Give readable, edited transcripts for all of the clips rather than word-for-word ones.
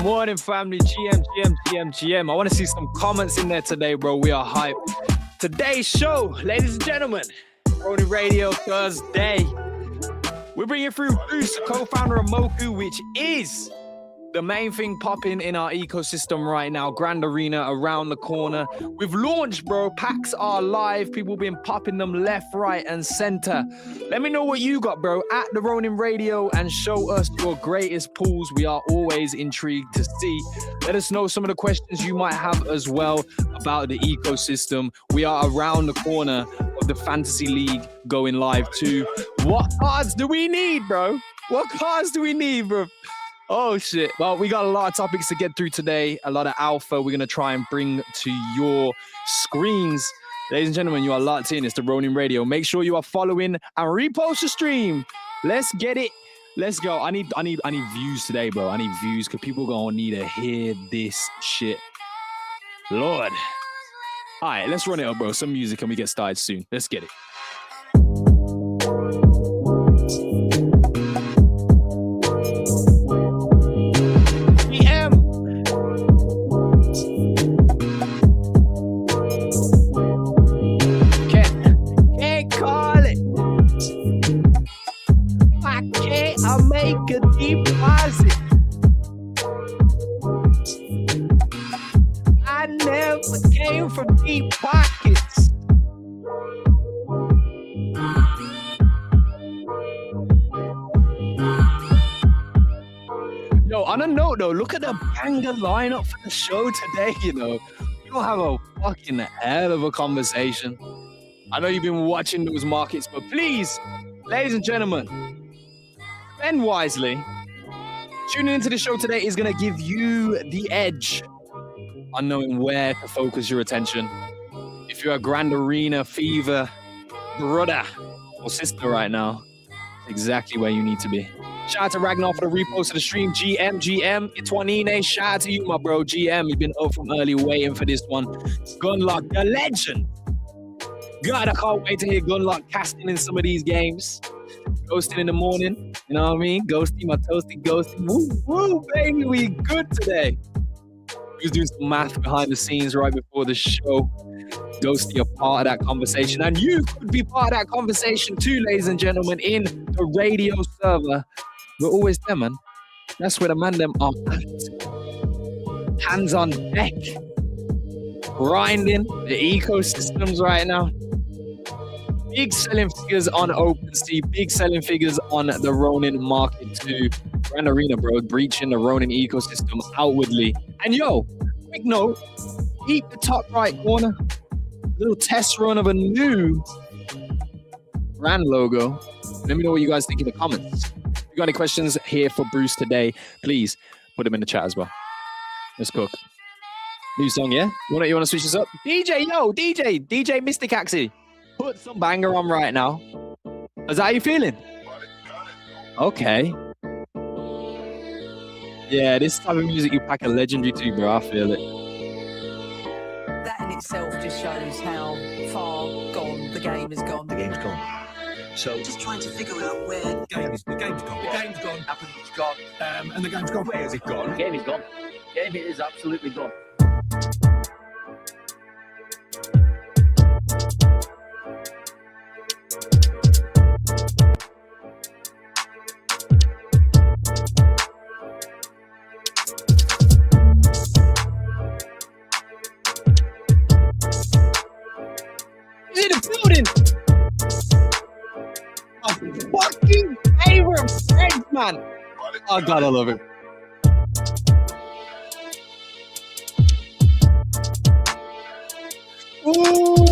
Morning family, GM. I want to see some comments in there today, bro. We are hyped. Today's show, ladies and gentlemen, Ronin Radio Thursday. We're bringing through Bruce, co-founder of Moku, which is the main thing popping in our ecosystem right now. Grand Arena around the corner. We've launched, bro. Packs are live. People been popping them left, right, and center. Let me know what you got, bro, at the Ronin Radio, and show us your greatest pulls. We are always intrigued to see. Let us know some of the questions you might have as well about the ecosystem. We are around the corner of the Fantasy League going live too. What cards do we need, bro? What cards do we need, bro? Oh, shit. Well, we got a lot of topics to get through today. A lot of alpha we're going to try and bring to your screens. Ladies and gentlemen, you are locked in. It's the Ronin Radio. Make sure you are following and repost the stream. Let's get it. Let's go. I need views today, bro. I need views because people going to need to hear this shit. Lord. All right, let's run it up, bro. Some music and we get started soon. Let's get it. Deposit. I never came from deep pockets. Yo, on a note though, look at the banger lineup for the show today, you know. We're gonna have a fucking hell of a conversation. I know you've been watching those markets, but please, ladies and gentlemen, spend wisely. Tuning into the show today is going to give you the edge on knowing where to focus your attention. If you're a Grand Arena Fever brother or sister right now, exactly where you need to be. Shout out to Ragnar for the repost of the stream. GM, Itwanine, shout out to you, my bro. GM, you've been up from early waiting for this one. Gunlock, the legend. God, I can't wait to hear Gunlock casting in some of these games. Ghosting in the morning, you know what I mean? Ghosty, my toasty ghosty. Woo, woo, baby, we good today. We was doing some math behind the scenes right before the show. Ghosty, a part of that conversation. And you could be part of that conversation too, ladies and gentlemen, in the radio server. We're always there, man. That's where the man them are at. Hands on deck. Grinding the ecosystems right now. Big selling figures on OpenSea, big selling figures on the Ronin market too. Grand Arena, bro, breaching the Ronin ecosystem outwardly. And yo, quick note, keep the top right corner. Little test run of a new brand logo. Let me know what you guys think in the comments. If you got any questions here for Bruce today, please put them in the chat as well. Let's cook. New song, yeah? You want to switch this up? DJ Mr. Caxi. Put some banger on right now. Is that how you feeling? Okay. Yeah, this type of music you pack a legendary to, bro. I feel it. That in itself just shows how far gone the game has gone. The game's gone. So Just trying to figure out where the game's gone. The game's gone. It's gone. And the game's gone. Where is it gone? The game is gone. The game is absolutely gone. He's in the building. My fucking favorite friend, man. Oh God, I love it. Ooh.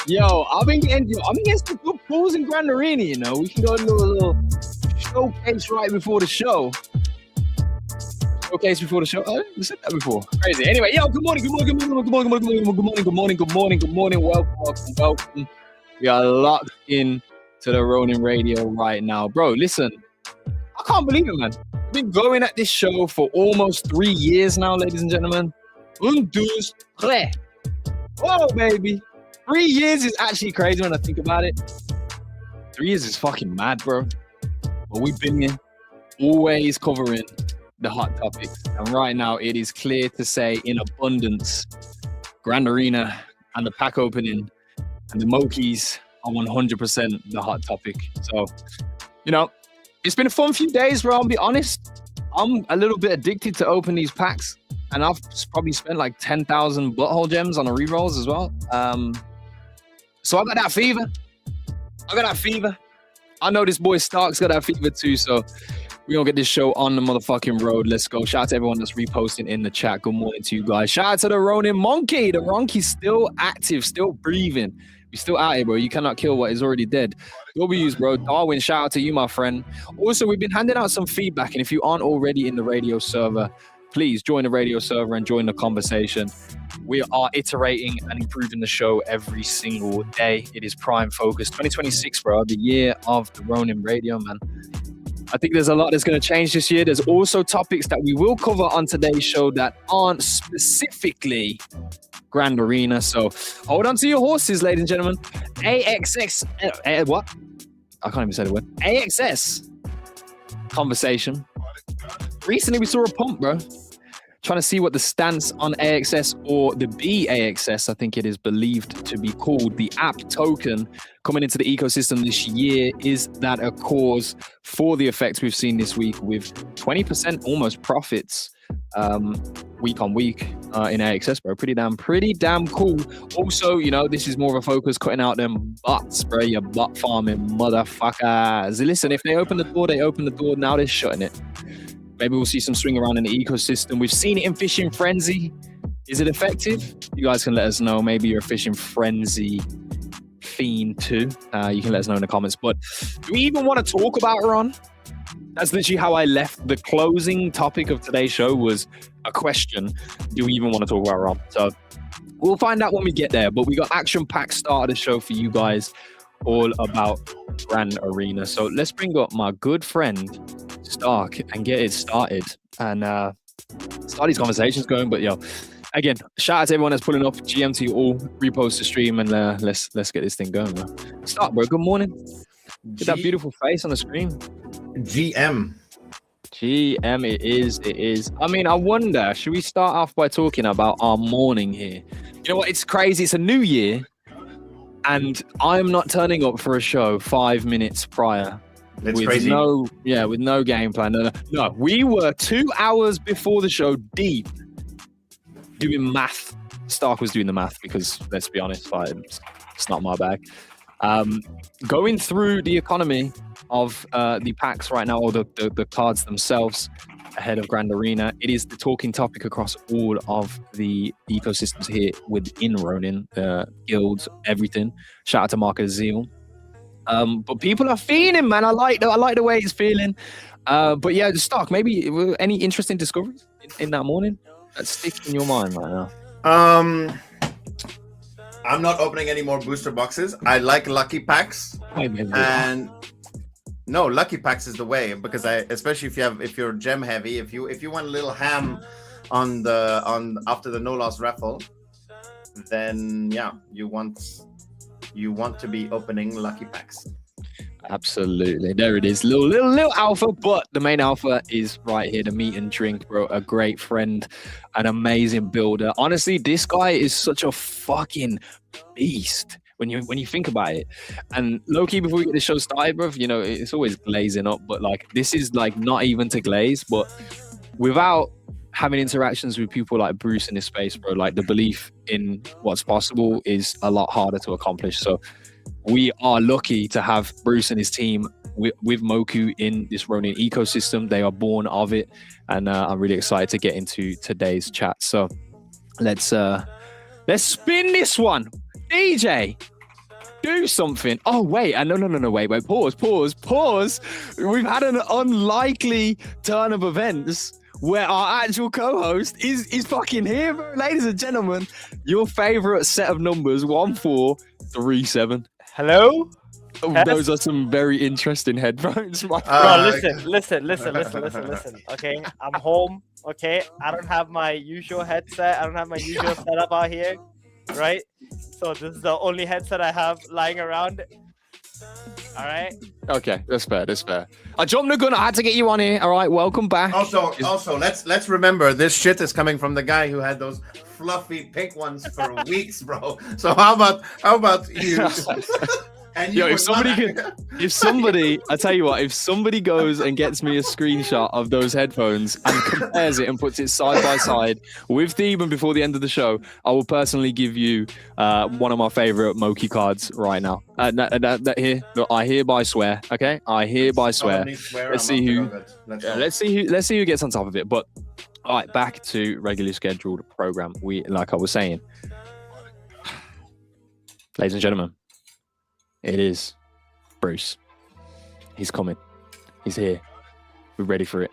Yo, I've been getting some good pulls in Grand Arena, you know. We can go into a little showcase right before the show. Showcase before the show. Oh, we said that before. Crazy. Anyway, yo, good morning. Welcome. We are locked in to the Ronin Radio right now. Bro, listen, I can't believe it, man. I've been going at this show for almost 3 years now, ladies and gentlemen. Un, deux, tres. Whoa, baby. 3 years is actually crazy when I think about it. 3 years is fucking mad, bro. But we've been here, always covering the hot topics. And right now, it is clear to say in abundance, Grand Arena and the pack opening and the Mokies are 100% the hot topic. So, you know, it's been a fun few days, bro. I'll be honest. I'm a little bit addicted to open these packs. And I've probably spent like 10,000 butthole gems on the rerolls as well. So I got that fever. I know this boy Stark's got that fever too. So we're going to get this show on the motherfucking road. Let's go. Shout out to everyone that's reposting in the chat. Good morning to you guys. Shout out to the Ronin Monkey. The Monkey's still active, still breathing. We're still out here, bro. You cannot kill what is already dead. W's, bro. Darwin, shout out to you, my friend. Also, we've been handing out some feedback. And if you aren't already in the radio server, please join the radio server and join the conversation. We are iterating and improving the show every single day. It is prime focus. 2026, bro. The year of the Ronin Radio, man. I think there's a lot that's going to change this year. There's also topics that we will cover on today's show that aren't specifically Grand Arena. So hold on to your horses, ladies and gentlemen. What? I can't even say the word. AXS conversation. Recently, we saw a pump, bro. Trying to see what the stance on AXS or the BAXS, I think it is believed to be called, the app token coming into the ecosystem this year. Is that a cause for the effects we've seen this week with 20% almost profits week on week in AXS, bro? Pretty damn cool. Also, you know, this is more of a focus cutting out them butts, bro. Your butt farming motherfuckers. Listen, if they open the door, they open the door. Now they're shutting it. Maybe we'll see some swing around in the ecosystem. We've seen it in Fishing Frenzy. Is it effective? You guys can let us know. Maybe you're a Fishing Frenzy fiend too. You can let us know in the comments. But do we even want to talk about Ron? That's literally how I left. The closing topic of today's show was a question. Do we even want to talk about Ron? So we'll find out when we get there. But we got action-packed start of the show for you guys, all about Grand Arena. So let's bring up my good friend Stark and get it started and start these conversations going. But yo, again, shout out to everyone that's pulling up. GMT all repost the stream and let's get this thing going, bro. Stark, bro. Good morning. Get that beautiful face on the screen. GM, it is. I mean, I wonder, should we start off by talking about our morning here? You know what? It's crazy. It's a new year, and I'm not turning up for a show 5 minutes prior. That's with crazy. With no game plan. No, we were 2 hours before the show deep doing math. Stark was doing the math because, let's be honest, it's not my bag. Going through the economy of the packs right now, or the cards themselves. ahead of Grand Arena. It is the talking topic across all of the ecosystems here within Ronin, guilds, everything. Shout out to Marcus Zeal. But people are feeling, man. I like the way it's feeling. But yeah, Stark, maybe any interesting discoveries in that morning that stick in your mind right now? I'm not opening any more booster boxes. I like lucky packs, and no, lucky packs is the way, because especially if you're gem heavy, if you want a little ham on after the no loss raffle, then yeah, you want to be opening lucky packs. Absolutely, there it is, little alpha, but the main alpha is right here, the meat and drink, bro. A great friend, an amazing builder. Honestly, this guy is such a fucking beast when you think about it. And low-key, before we get the show started, bro, you know, it's always glazing up, but like this is like not even to glaze, but without having interactions with people like Bruce in this space, bro, like the belief in what's possible is a lot harder to accomplish. So we are lucky to have Bruce and his team with Moku in this Ronin ecosystem. They are born of it, and I'm really excited to get into today's chat. So let's spin this one. DJ, do something. Oh wait, no, wait, pause. We've had an unlikely turn of events where our actual co-host is fucking here, bro. Ladies and gentlemen, your favorite set of numbers, 1437. Hello? Oh, those are some very interesting headphones. Bro, listen. Okay, I'm home. Okay, I don't have my usual headset. I don't have my usual setup out here, right? So this is the only headset I have lying around. All right. Okay, that's fair. I jumped the gun. I had to get you on here. All right, welcome back. Also, let's remember, this shit is coming from the guy who had those fluffy pink ones for weeks, bro. So how about you? And yo, if somebody, I tell you what, if somebody goes and gets me a screenshot of those headphones and compares it and puts it side by side with Theban before the end of the show, I will personally give you one of my favorite Moki cards right now. I hereby swear. Okay, I hereby swear. Let's see who gets on top of it. But all right, back to regularly scheduled program. Like I was saying, ladies and gentlemen, it is Bruce. He's coming. He's here. We're ready for it.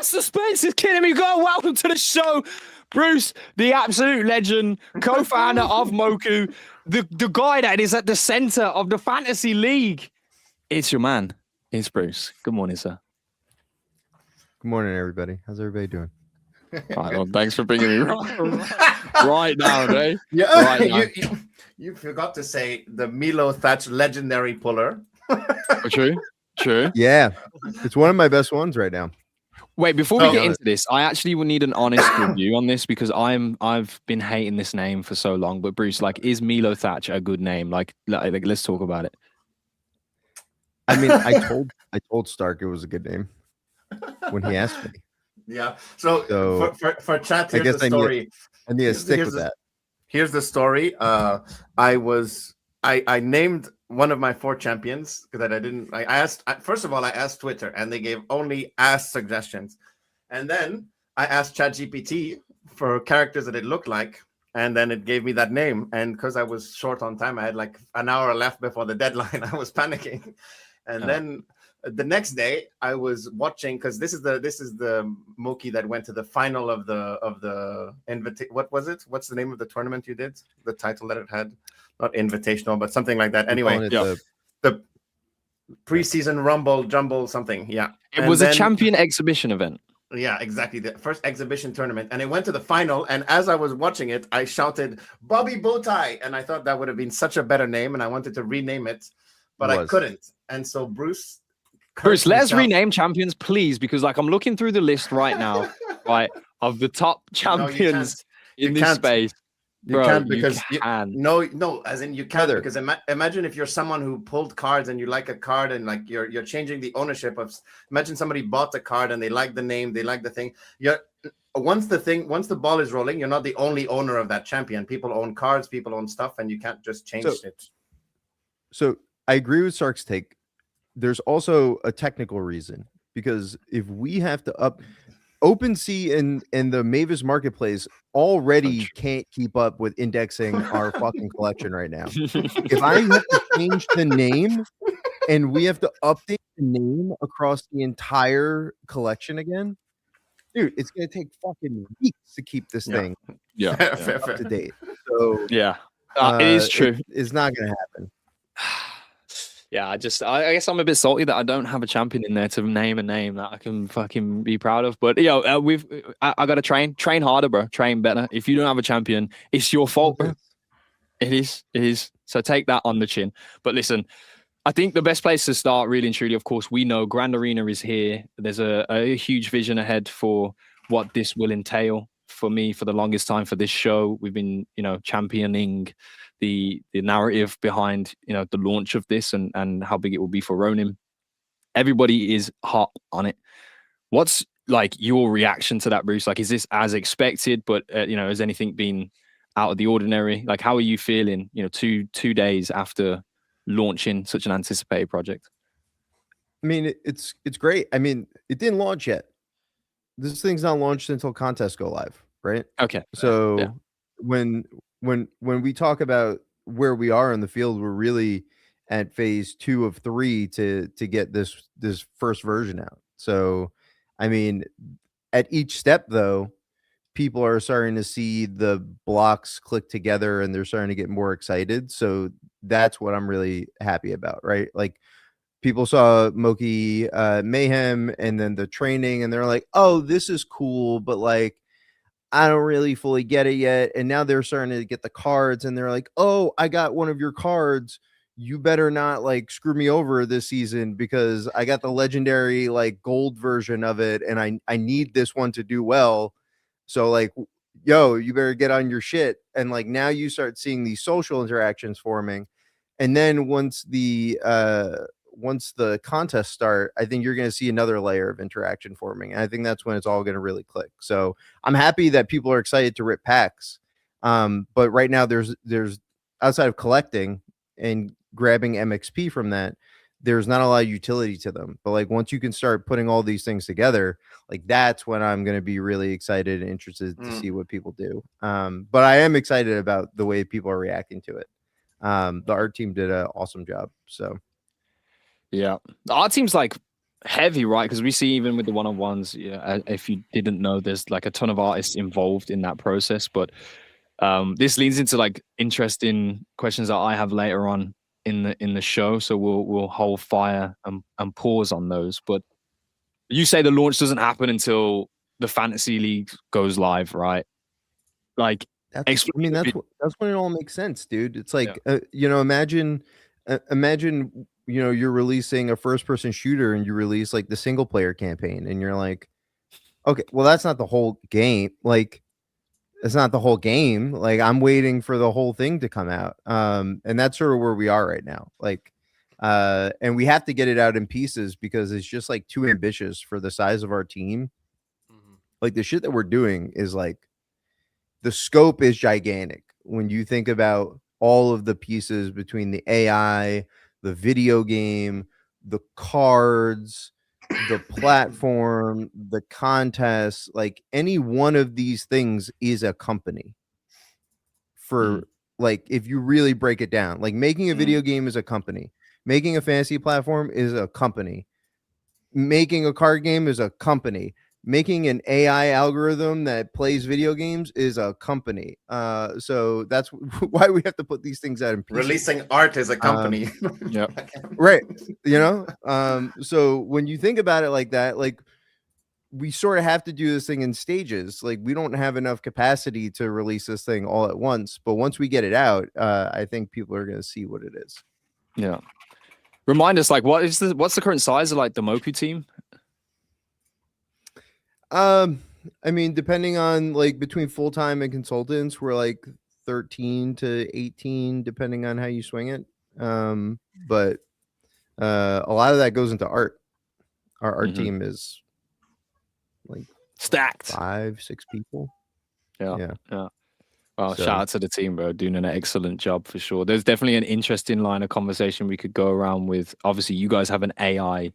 Suspense is killing me. God, welcome to the show. Bruce, the absolute legend, co-founder of Moku, the guy that is at the center of the fantasy league. It's your man. It's Bruce. Good morning, sir. Good morning, everybody. How's everybody doing? All right, well, thanks for bringing me right now, eh? Yeah, right now. You forgot to say the Milo Thatch legendary puller. True. Yeah, it's one of my best ones right now. Wait, before we get into this, I actually would need an honest review on this because I've been hating this name for so long. But Bruce, like, is Milo Thatch a good name? Like let's talk about it. I mean, I told Stark it was a good name when he asked me. Yeah. So for chat, here's the story. I need to stick with that. Here's the story. I named one of my 4 champions because I asked Twitter and they gave only ass suggestions. And then I asked ChatGPT for characters that it looked like. And then it gave me that name. And because I was short on time, I had like an hour left before the deadline. I was panicking. And then the next day I was watching, because this is the Moki that went to the final of the what was it? What's the name of the tournament you did? The title that it had, not invitational, but something like that. Anyway, the preseason rumble jumble something. Yeah, it was a champion exhibition event. Yeah, exactly. The first exhibition tournament, and it went to the final. And as I was watching it, I shouted Bobby Bowtie, and I thought that would have been such a better name, and I wanted to rename it, but I couldn't. And so Bruce, let's rename champions, please, because like I'm looking through the list right now, right, of the top champions in this space. You can't because as in you can't because imagine if you're someone who pulled cards and you like a card and like you're changing the ownership of. Imagine somebody bought the card and they like the name, they like the thing. Once the ball is rolling, you're not the only owner of that champion. People own cards, people own stuff, and you can't just change it. So I agree with Stark's take. there's also a technical reason, because if we have to up OpenSea and the Mavis marketplace already can't keep up with indexing our fucking collection right now. If I have to change the name and we have to update the name across the entire collection again, dude, it's gonna take fucking weeks to keep this thing Yeah, Fair, up to fair. date. So yeah. It is true. It's not gonna happen. Yeah, I guess I'm a bit salty that I don't have a champion in there to name a name that I can fucking be proud of. But I gotta train harder, bro. Train better. If you don't have a champion, it's your fault, bro. It is. So take that on the chin. But listen, I think the best place to start, really and truly, of course, we know Grand Arena is here. There's a huge vision ahead for what this will entail. For me, for the longest time for this show, we've been, championing the narrative behind, the launch of this and how big it will be for Ronin. Everybody is hot on it. What's like your reaction to that, Bruce? Like, is this as expected? But has anything been out of the ordinary? Like, how are you feeling? 2 days after launching such an anticipated project. I mean, it's great. I mean, it didn't launch yet. This thing's not launched until contests go live, right? Okay. So yeah. when we talk about where we are in the field, we're really at phase 2 of 3 to get this first version out. So, I mean, at each step though, people are starting to see the blocks click together and they're starting to get more excited. So that's what I'm really happy about, right? Like, people saw Moki Mayhem and then the training and they're like, oh, this is cool, but like, I don't really fully get it yet. And now they're starting to get the cards and they're like, oh, I got one of your cards. You better not like screw me over this season because I got the legendary like gold version of it and I need this one to do well. So like, yo, you better get on your shit. And like, now you start seeing these social interactions forming. And then once the contests start, I think you're going to see another layer of interaction forming. And I think that's when it's all going to really click. So I'm happy that people are excited to rip packs. But right now there's outside of collecting and grabbing MXP from that, there's not a lot of utility to them. But like, once you can start putting all these things together, like that's when I'm going to be really excited and interested to see what people do. But I am excited about the way people are reacting to it. The art team did an awesome job. So yeah, the art team's like heavy, right? Because we see even with the one-on-ones, if you didn't know, there's like a ton of artists involved in that process. But this leads into like interesting questions that I have later on in the show. So we'll hold fire and pause on those. But you say the launch doesn't happen until the Fantasy League goes live, right? Like, that's when it all makes sense, dude. It's like, imagine, you're releasing a first-person shooter and you release like the single-player campaign, and you're like, okay, well, that's not the whole game. Like, it's not the whole game. Like, I'm waiting for the whole thing to come out. And that's sort of where we are right now. Like, and we have to get it out in pieces because it's just like too ambitious for the size of our team. Like, the shit that we're doing is like, the scope is gigantic when you think about all of the pieces between the AI, the video game, the cards, the platform, the contest. Like, any one of these things is a company. For like, if you really break it down, like making a video game is a company, making a fantasy platform is a company, making a card game is a company, making an AI algorithm that plays video games is a company. So that's why we have to put these things out in pieces. Releasing art is a company. Yeah. Right. So when you think about it like that, like, we sort of have to do this thing in stages. Like, we don't have enough capacity to release this thing all at once. But once we get it out, I think people are going to see what it is. Yeah. Remind us, like, what's the current size of like the Moku team? I mean, depending on like between full-time and consultants, we're like 13 to 18, depending on how you swing it. But a lot of that goes into art. Our art team is like stacked, 5-6 people. Yeah. Well, So shout out to the team, bro, doing an excellent job for sure. There's definitely an interesting line of conversation we could go around with. Obviously, you guys have an AI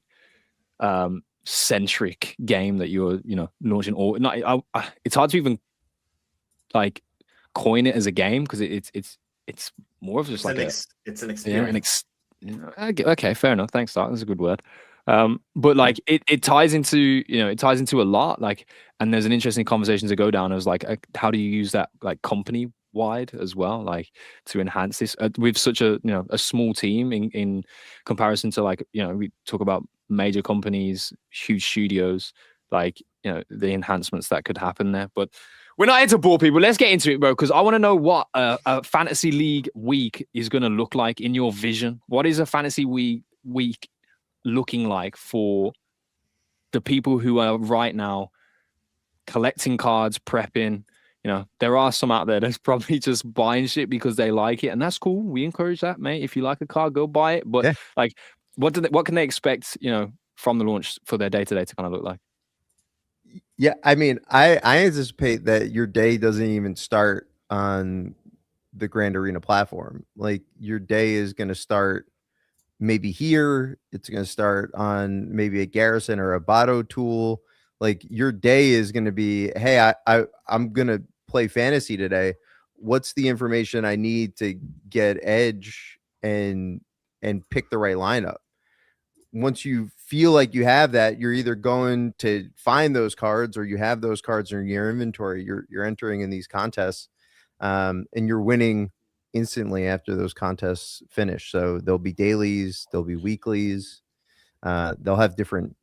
centric game that you're, launching. Or not, it's hard to even like coin it as a game because it's more of just like it's an an experience. okay, fair enough. Thanks, Doc. That's a good word. But like it ties into a lot, like, and there's an interesting conversation to go down as like how do you use that like company wide as well, like to enhance this with such a a small team in comparison to like we talk about major companies, huge studios, like the enhancements that could happen there. But we're not here to bore people. Let's get into it, bro, because I want to know what a fantasy league week is going to look like in your vision. What is a fantasy week looking like for the people who are right now collecting cards, prepping? There are some out there that's probably just buying shit because they like it, and that's cool. We encourage that, mate. If you like a card, go buy it. But like, what can they expect, from the launch for their day-to-day to kind of look like? yeah, I mean, I anticipate that your day doesn't even start on the Grand Arena platform. Like your day is going to start maybe here. It's going to start on maybe a Garrison or a Botto tool. Like your day is going to be, hey, I'm going to play fantasy today. What's the information I need to get edge and pick the right lineup? Once you feel like you have that, you're either going to find those cards or you have those cards in your inventory. You're entering in these contests, and you're winning instantly after those contests finish. So there'll be dailies, there'll be weeklies. They'll have different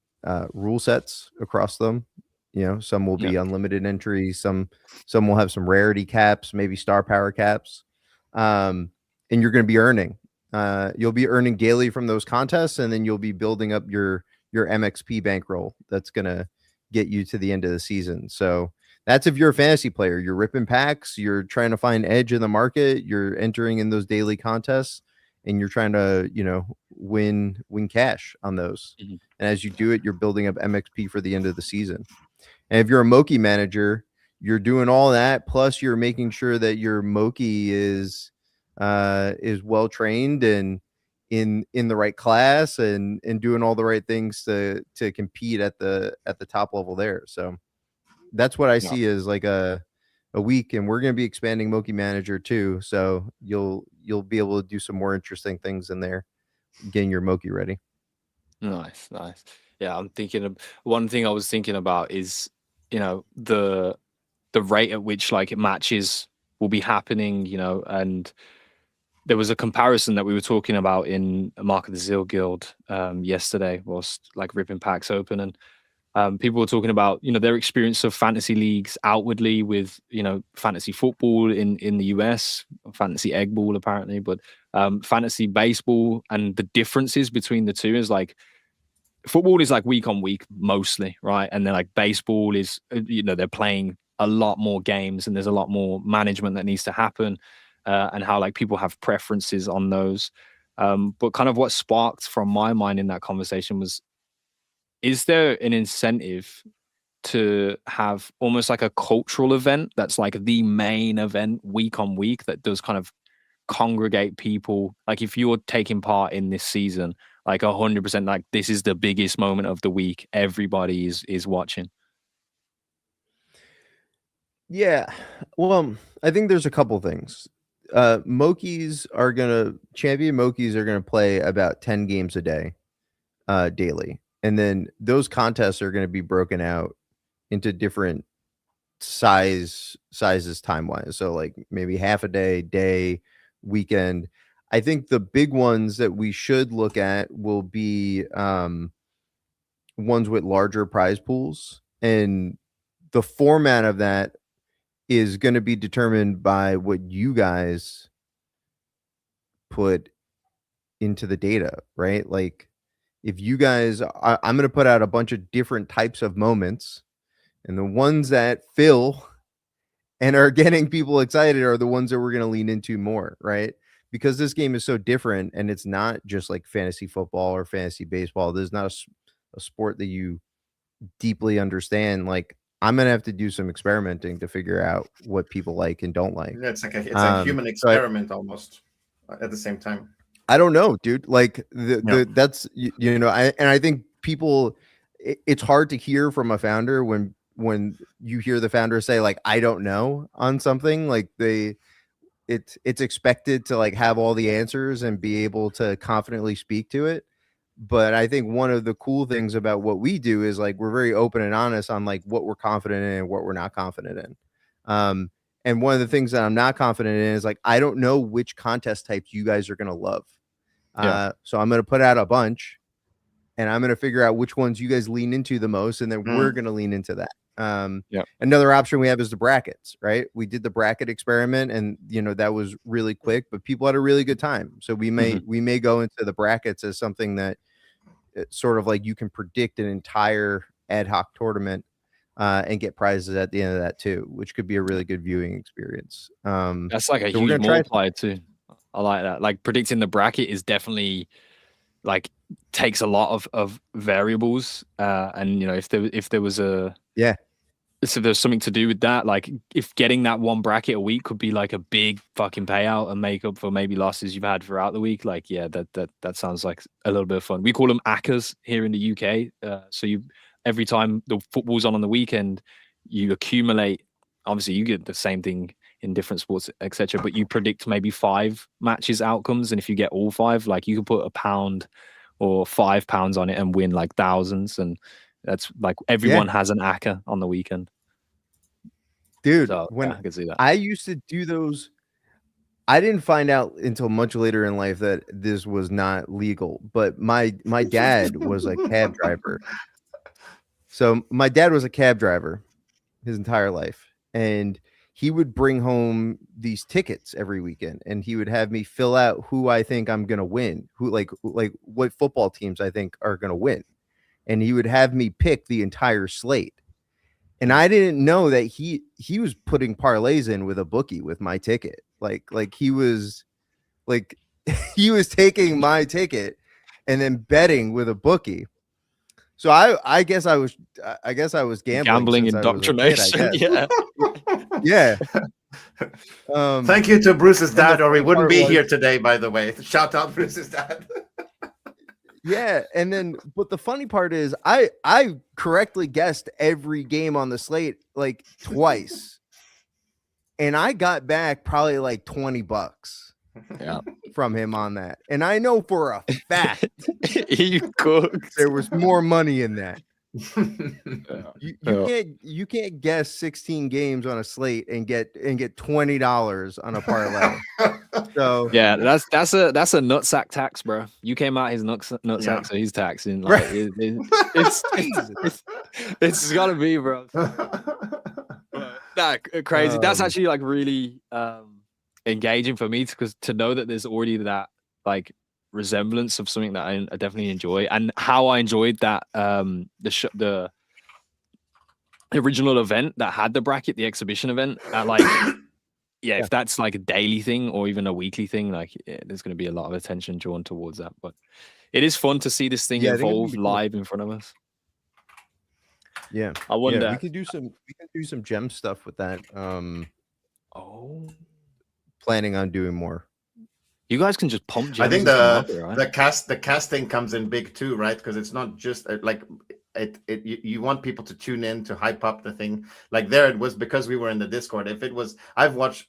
rule sets across them. Some will be unlimited entry. Some will have some rarity caps, maybe star power caps. And you're going to be earning. You'll be earning daily from those contests, and then you'll be building up your MXP bankroll. That's going to get you to the end of the season. So that's if you're a fantasy player. You're ripping packs. You're trying to find edge in the market. You're entering in those daily contests, and you're trying to win cash on those. Mm-hmm. And as you do it, you're building up MXP for the end of the season. And if you're a Moki manager, you're doing all that, plus you're making sure that your Moki is well trained and in the right class and doing all the right things to compete at the top level there. So that's what I see as like a week, and we're going to be expanding Moki Manager too. So you'll be able to do some more interesting things in there, getting your Moki ready. Nice. Yeah, I'm thinking of one thing I was thinking about is the rate at which like matches will be happening, and there was a comparison that we were talking about in Mark of the Zeal Guild yesterday, whilst like ripping packs open, and people were talking about their experience of fantasy leagues outwardly with fantasy football in the US, fantasy egg ball apparently, but fantasy baseball, and the differences between the two is like football is like week on week mostly, right? And then like baseball is they're playing a lot more games and there's a lot more management that needs to happen, and how like people have preferences on those. But kind of what sparked from my mind in that conversation was, is there an incentive to have almost like a cultural event that's like the main event week on week that does kind of congregate people? Like if you're taking part in this season, like 100%, like this is the biggest moment of the week, everybody is watching. Yeah, well, I think there's a couple things. Champion Mokies are gonna play about 10 games a day, daily, and then those contests are gonna be broken out into different sizes time wise. So like maybe half a day, weekend. I think the big ones that we should look at will be ones with larger prize pools, and the format of that is going to be determined by what you guys put into the data, right? Like if you guys, I'm going to put out a bunch of different types of moments, and the ones that fill and are getting people excited are the ones that we're going to lean into more, right? Because this game is so different, and it's not just like fantasy football or fantasy baseball. There's not a sport that you deeply understand. Like I'm gonna have to do some experimenting to figure out what people like and don't like. Yeah, it's like a human So experiment almost at the same time. I don't know, dude. Like Yeah. that's you know, I think people, it's hard to hear from a founder when you hear the founder say like I don't know on something. Like it's expected to like have all the answers and be able to confidently speak to it. But I think one of the cool things about what we do is like we're very open and honest on like what we're confident in and what we're not confident in. And one of the things that I'm not confident in is like I don't know which contest types you guys are gonna love. So I'm gonna put out a bunch, and I'm gonna figure out which ones you guys lean into the most, and then we're gonna lean into that. Another option we have is the brackets, right? We did the bracket experiment, and you know that was really quick, but people had a really good time. So we may go into the brackets as something that it's sort of like you can predict an entire ad hoc tournament and get prizes at the end of that too, which could be a really good viewing experience. That's like a so huge multiplier too. I like that. Like predicting the bracket is definitely like takes a lot of variables. And you know, if there was so there's something to do with that, like if getting that one bracket a week could be like a big fucking payout and make up for maybe losses you've had throughout the week, like that sounds like a little bit of fun. We call them ACCAs here in the UK. So you every time the football's on the weekend, you accumulate. Obviously, you get the same thing in different sports, etc. But you predict maybe 5 matches outcomes, and if you get all 5, like you can put £1 or £5 on it and win like thousands. And that's like everyone has an ACCA on the weekend. Dude, So, when I can see that. I used to do those, I didn't find out until much later in life that this was not legal. But my dad was a cab driver. So my dad was a cab driver his entire life, and he would bring home these tickets every weekend, and he would have me fill out who I think I'm gonna win, who like what football teams I think are gonna win, and he would have me pick the entire slate. And I didn't know that he was putting parlays in with a bookie with my ticket. Like he was like he was taking my ticket and then betting with a bookie. So I guess I was gambling indoctrination. Yeah. Thank you to Bruce's dad, or we wouldn't be here today, by the way. Shout out Bruce's dad. Yeah, and then but the funny part is I correctly guessed every game on the slate like twice. And I got back probably like $20 from him on that. And I know for a fact he cooked. There was more money in that. You can't guess 16 games on a slate and get $20 on a parlay. So yeah, that's a nutsack tax, bro. You came out his nutsack, so he's taxing. Like it's gotta be, bro. Crazy. That's actually like really engaging for me because to know that there's already that like resemblance of something that I definitely enjoy, and how I enjoyed that the original event that had the bracket, the exhibition event, like if that's like a daily thing or even a weekly thing, like there's going to be a lot of attention drawn towards that. But it is fun to see this thing evolve live in front of us. Yeah, I wonder. We could do some gem stuff with that. Planning on doing more. You guys can just pump gems. I think the casting comes in big too, right? Because it's not just like you want people to tune in to hype up the thing. Like there it was because we were in the Discord. If it was, I've watched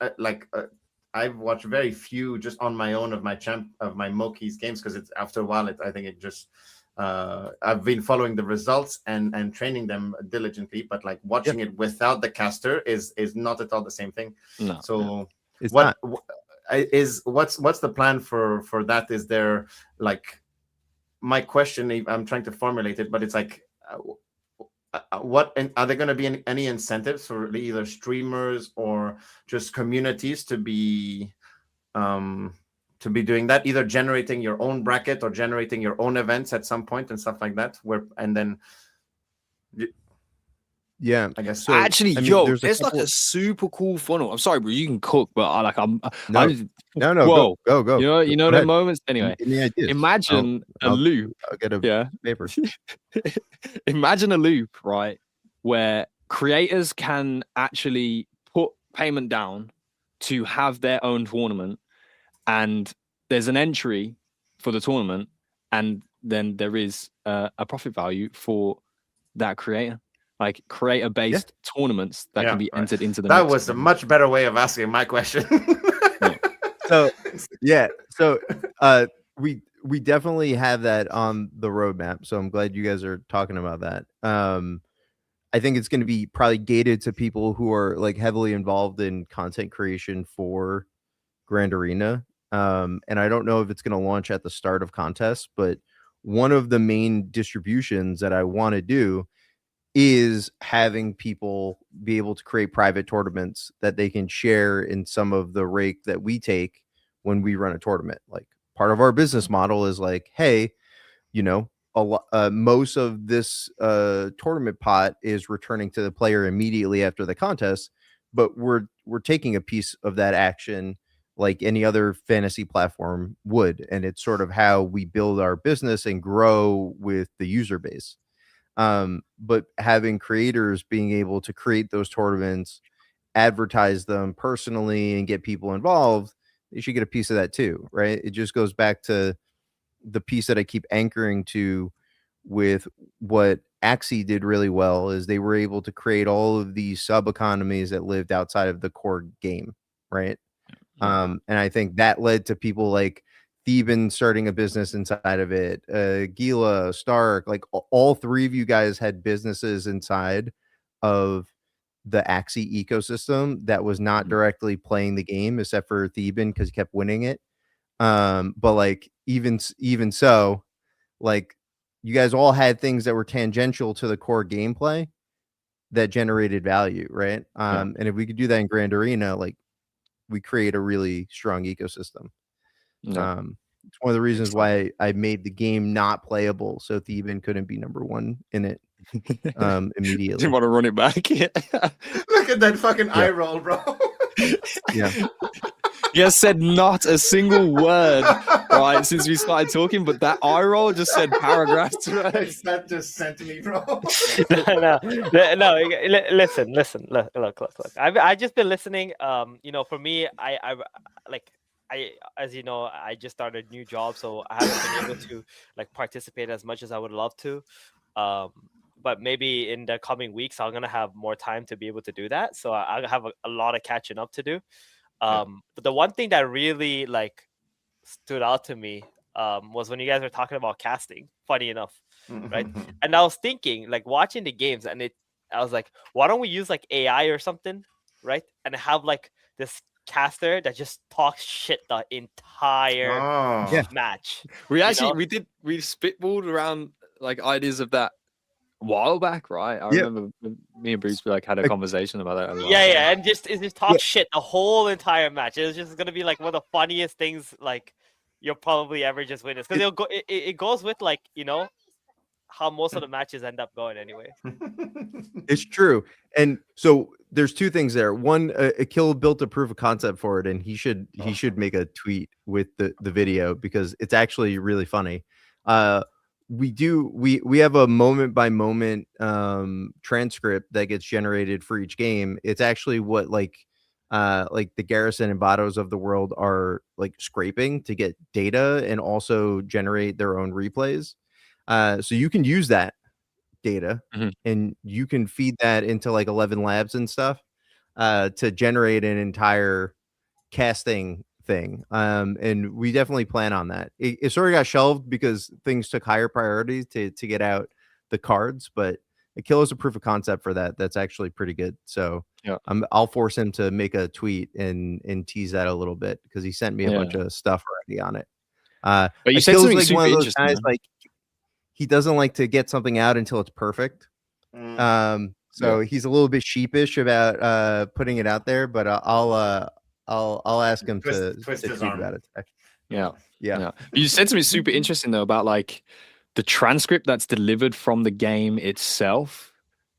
very few just on my own of my Moki's games because it's after a while. I think it just I've been following the results and training them diligently, but like watching it without the caster is not at all the same thing. No, so it's what's the plan for that? Is there like my question? I'm trying to formulate it, but it's like what are there going to be any incentives for either streamers or just communities to be doing that, either generating your own bracket or generating your own events at some point and stuff like that, yeah, I guess so. Actually, there's like a super cool funnel. I'm sorry, bro. You can cook, but no. Whoa. Go. You know the moments. Anyway, imagine a loop. I'll get a paper. Imagine a loop, right, where creators can actually put payment down to have their own tournament, and there's an entry for the tournament, and then there is a profit value for that creator, like creator-based tournaments that can be entered into the That mix. was a much better way of asking my question. So we definitely have that on the roadmap. So I'm glad you guys are talking about that. I think it's going to be probably gated to people who are like heavily involved in content creation for Grand Arena. And I don't know if it's going to launch at the start of contests, but one of the main distributions that I want to do is having people be able to create private tournaments that they can share in some of the rake that we take when we run a tournament. Like part of our business model is like, hey, you know, most of this tournament pot is returning to the player immediately after the contest, but we're taking a piece of that action like any other fantasy platform would, and it's sort of how we build our business and grow with the user base. But having creators being able to create those tournaments, advertise them personally, and get people involved, they should get a piece of that too, right? It just goes back to the piece that I keep anchoring to with what Axie did really well is they were able to create all of these sub economies that lived outside of the core game, right? And I think that led to people like Theban starting a business inside of it, Gila, Stark, like all three of you guys had businesses inside of the Axie ecosystem that was not directly playing the game, except for Theban because he kept winning it. But like even so, like you guys all had things that were tangential to the core gameplay that generated value, right? And if we could do that in Grand Arena, like we create a really strong ecosystem. It's one of the reasons why I made the game not playable, so Theban couldn't be number one in it immediately. Didn't want to run it back. Look at that fucking eye roll, bro. Yeah. He has said not a single word, right, since we started talking, but that eye roll just said paragraphs. Right? That just sent me, bro. no. Listen. Look. I've just been listening. You know, for me, I as you know, I just started a new job, so I haven't been able to like participate as much as I would love to. But maybe in the coming weeks, I'm gonna have more time to be able to do that. So I have a lot of catching up to do. But the one thing that really like stood out to me was when you guys were talking about casting. Funny enough, right? And I was thinking, like watching the games, and I was like, why don't we use like AI or something, right? And have like this caster that just talks shit the entire match. We actually we spitballed around like ideas of that a while back, right? I remember me and Bruce like had a conversation about that. Yeah, and just talk shit the whole entire match. It was just gonna be like one of the funniest things like you'll probably ever just witness, because it goes with like, you know, how most of the matches end up going anyway. It's true. And so there's two things there. One, Akil built a proof of concept for it, and he should make a tweet with the video because it's actually really funny. We have a moment by moment transcript that gets generated for each game. It's actually what like the Garrison and Batos of the world are like scraping to get data and also generate their own replays. So you can use that data and you can feed that into like 11 labs and stuff to generate an entire casting thing. And we definitely plan on that. It sort of got shelved because things took higher priority to get out the cards, but Akil is a proof of concept for that. That's actually pretty good. So I'll force him to make a tweet and tease that a little bit because he sent me a bunch of stuff already on it. But you said something like super one of those interesting. guys, like he doesn't like to get something out until it's perfect. So he's a little bit sheepish about putting it out there, but I'll ask him to tweet about it. Yeah. You said something super interesting though about like the transcript that's delivered from the game itself.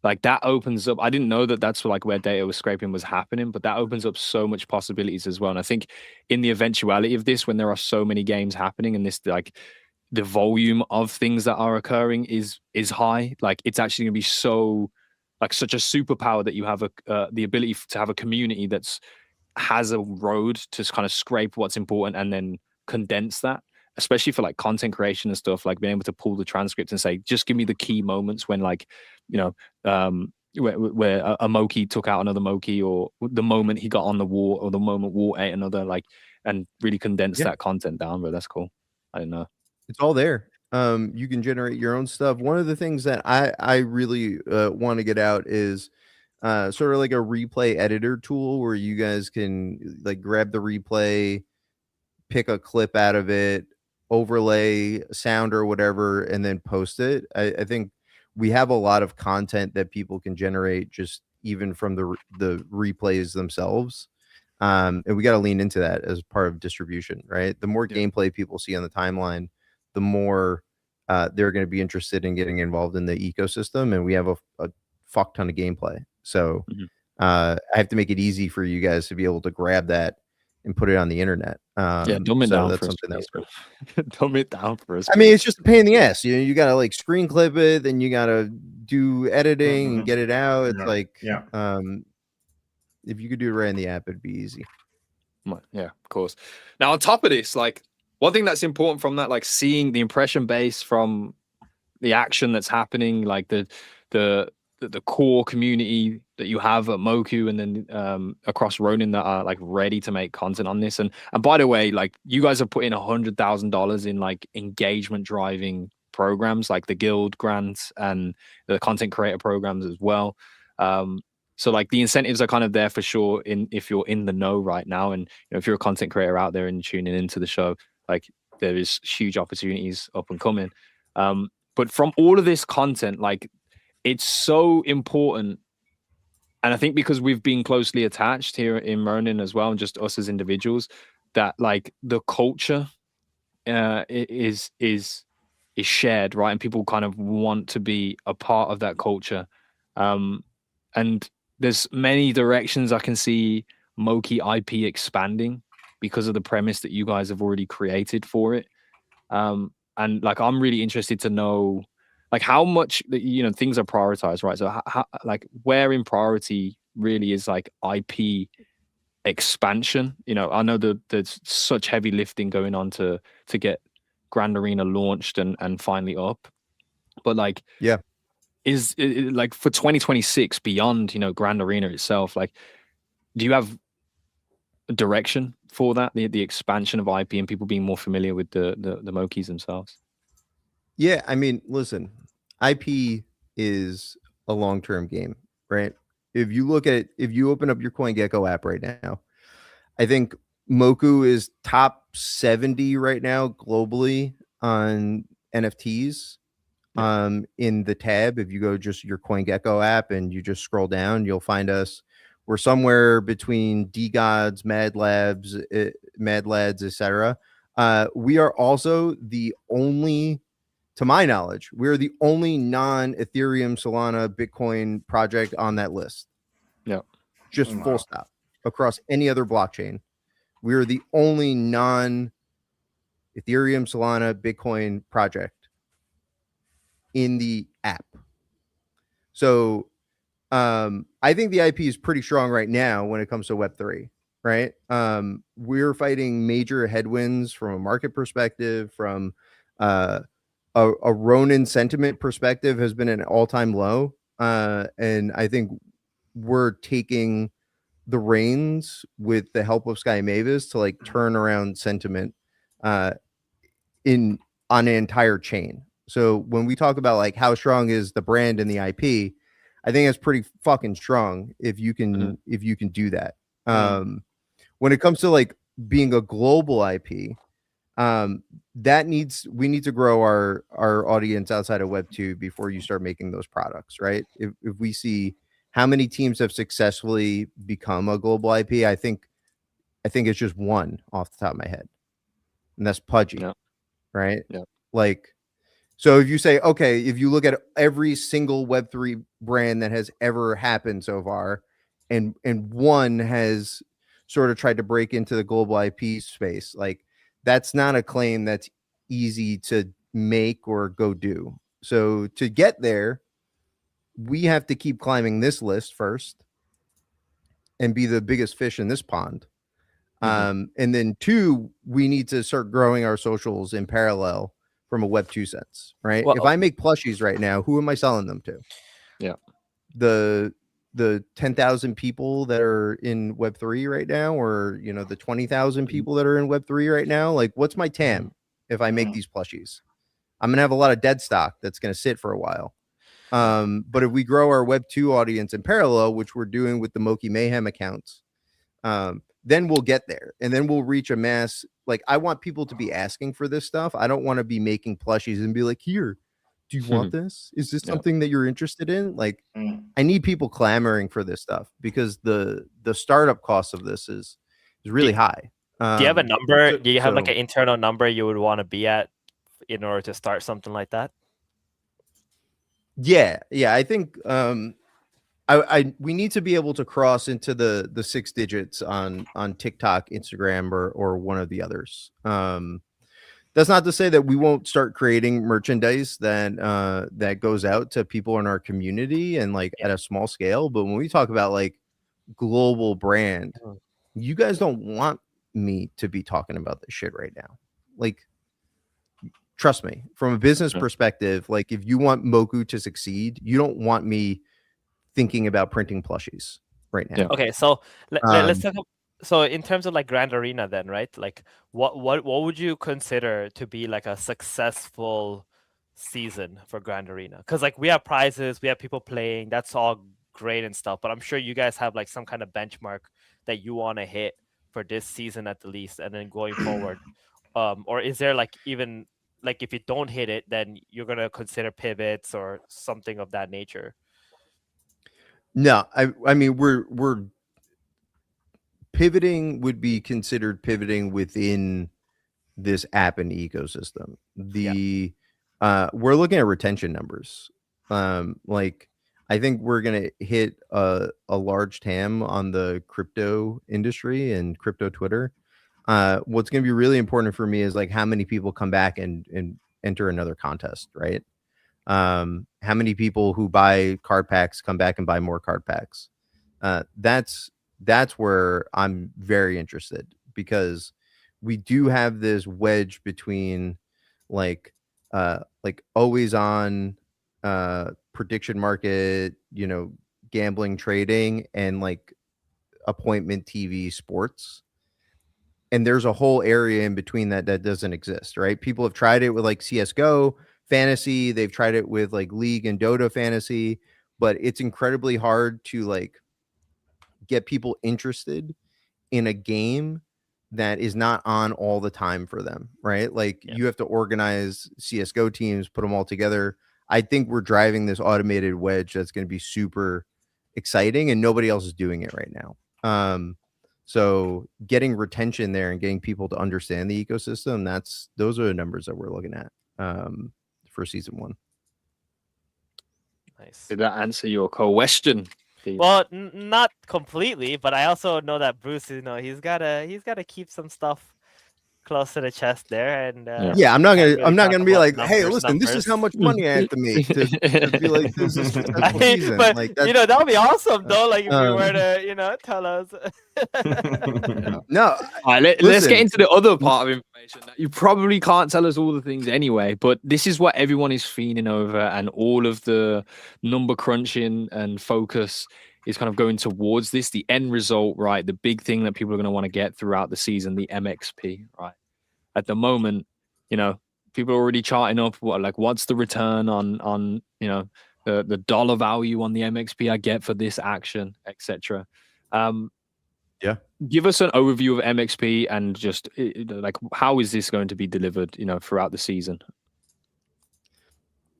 Like that opens up. I didn't know that that's like where data was scraping was happening, but that opens up so much possibilities as well. And I think in the eventuality of this, when there are so many games happening and this like the volume of things that are occurring is high, like it's actually gonna be so like such a superpower that you have the ability to have a community that's has a road to kind of scrape what's important and then condense that, especially for like content creation and stuff, like being able to pull the transcript and say, just give me the key moments when, like, you know, where a Moki took out another Moki, or the moment he got on the war, or the moment war ate another, like, and really condense that content down. But that's cool. I don't know. It's all there. You can generate your own stuff. One of the things that I really want to get out is sort of like a replay editor tool where you guys can like grab the replay, pick a clip out of it, overlay sound or whatever, and then post it. I think we have a lot of content that people can generate just even from the replays themselves. And we got to lean into that as part of distribution, right? The more gameplay people see on the timeline, the more they're going to be interested in getting involved in the ecosystem. And we have a fuck ton of gameplay. So I have to make it easy for you guys to be able to grab that and put it on the internet. Dumb it so down that's for us, something please, that bro. Dumb it down for us. I mean, it's just a pain in the ass. You gotta like screen clip it, then you gotta do editing and get it out. It's if you could do it right in the app, it'd be easy. Yeah, of course. Now, on top of this, like, one thing that's important from that, like seeing the impression base from the action that's happening, like the core community that you have at Moku, and then across Ronin, that are like ready to make content on this. And by the way, like, you guys have put in $100,000 in like engagement driving programs, like the guild grants and the content creator programs as well. So like the incentives are kind of there for sure if you're in the know right now, and if you're a content creator out there and tuning into the show, like, there is huge opportunities up and coming. But from all of this content, like, it's so important. And I think because we've been closely attached here in Ronin as well, and just us as individuals, that like the culture is shared, right? And people kind of want to be a part of that culture. And there's many directions I can see Moki IP expanding because of the premise that you guys have already created for it. And like, I'm really interested to know, like, how much things are prioritized, right? So how like, where in priority really is like IP expansion? I know that there's such heavy lifting going on to get Grand Arena launched and finally up, but like, is it, like, for 2026 beyond Grand Arena itself, like, do you have a direction for that, the expansion of IP and people being more familiar with the Mokis themselves? Yeah, I mean, listen, IP is a long-term game, right? If you open up your CoinGecko app right now, I think Moku is top 70 right now globally on NFTs. In the tab, if you go just your CoinGecko app and you just scroll down, you'll find us. We're somewhere between DGods, Mad Lads, etc. We are also the only, to my knowledge, we're the only non-Ethereum, Solana, Bitcoin project on that list. Yeah. Just full stop. Across any other blockchain, we're the only non-Ethereum, Solana, Bitcoin project in the app. So I think the IP is pretty strong right now when it comes to Web3, right? We're fighting major headwinds from a market perspective, from a Ronin sentiment perspective has been an all-time low. And I think we're taking the reins with the help of Sky Mavis to like turn around sentiment on an entire chain. So when we talk about like how strong is the brand and the IP, I think it's pretty fucking strong if you can do that. When it comes to like being a global IP, we need to grow our audience outside of Web2 before you start making those products, right? If we see how many teams have successfully become a global IP, I think it's just one off the top of my head, and that's Pudgy, right? Yeah. Like, so if you say, okay, if you look at every single Web3 brand that has ever happened so far, and one has sort of tried to break into the global IP space, like, that's not a claim that's easy to make or go do. So to get there, we have to keep climbing this list first and be the biggest fish in this pond. And then 2, we need to start growing our socials in parallel from a Web 2 sense, right? Well- if I make plushies right now, who am I selling them to? Yeah. The 10,000 people that are in Web 3 right now, or the 20,000 people that are in Web 3 right now. Like, what's my TAM if I make these plushies? I'm gonna have a lot of dead stock that's gonna sit for a while. But if we grow our Web 2 audience in parallel, which we're doing with the Moki Mayhem accounts, then we'll get there, and then we'll reach a mass. Like, I want people to be asking for this stuff. I don't want to be making plushies and be like, here, do you want this? Is this something that you're interested in? Like, I need people clamoring for this stuff, because the startup cost of this is really high. Do you have a number? Do you have like an internal number you would want to be at in order to start something like that? Yeah. I think we need to be able to cross into the 6 digits on TikTok, Instagram, or one of the others. That's not to say that we won't start creating merchandise that goes out to people in our community and like at a small scale. But when we talk about like global brand, you guys don't want me to be talking about this shit right now. Like, trust me, from a business perspective, like, if you want Moku to succeed, you don't want me thinking about printing plushies right now. Okay, so let's talk. So in terms of like Grand Arena, then, right? Like, what would you consider to be like a successful season for Grand Arena? Because like, we have prizes, we have people playing, that's all great and stuff. But I'm sure you guys have like some kind of benchmark that you want to hit for this season at the least, and then going forward. Or is there like, even like, if you don't hit it, then you're gonna consider pivots or something of that nature? No, I mean, we're pivoting would be considered pivoting within this app and ecosystem. We're looking at retention numbers. Like, I think we're gonna hit a large TAM on the crypto industry and crypto Twitter. What's gonna be really important for me is like how many people come back and enter another contest, right? How many people who buy card packs come back and buy more card packs? That's where I'm very interested, because we do have this wedge between like always on prediction market, gambling, trading, and like appointment TV sports. And there's a whole area in between that doesn't exist, right? People have tried it with like CSGO fantasy. They've tried it with like League and Dota fantasy, but it's incredibly hard to like get people interested in a game that is not on all the time for them, right? Like, you have to organize CSGO teams, put them all together. I think we're driving this automated wedge that's going to be super exciting, and nobody else is doing it right now. So getting retention there and getting people to understand the ecosystem, those are the numbers that we're looking at for season 1. Nice. Did that answer your question? Well, not completely, but I also know that Bruce, he's gotta keep some stuff close to the chest there, and I'm not gonna be like, numbers, hey, listen, this is how much money I have to make to be like, this is a successful season. But like, that would be awesome though. Like, if you were to, tell us. No. All right, let's get into the other part of information that you probably can't tell us all the things anyway, but this is what everyone is fiending over, and all of the number crunching and focus is kind of going towards this, the end result, right? The big thing that people are going to want to get throughout the season, the MXP, right? At the moment, people are already charting up what's the return on the dollar value on the MXP I get for this action, etc. Give us an overview of MXP and just like, how is this going to be delivered, throughout the season?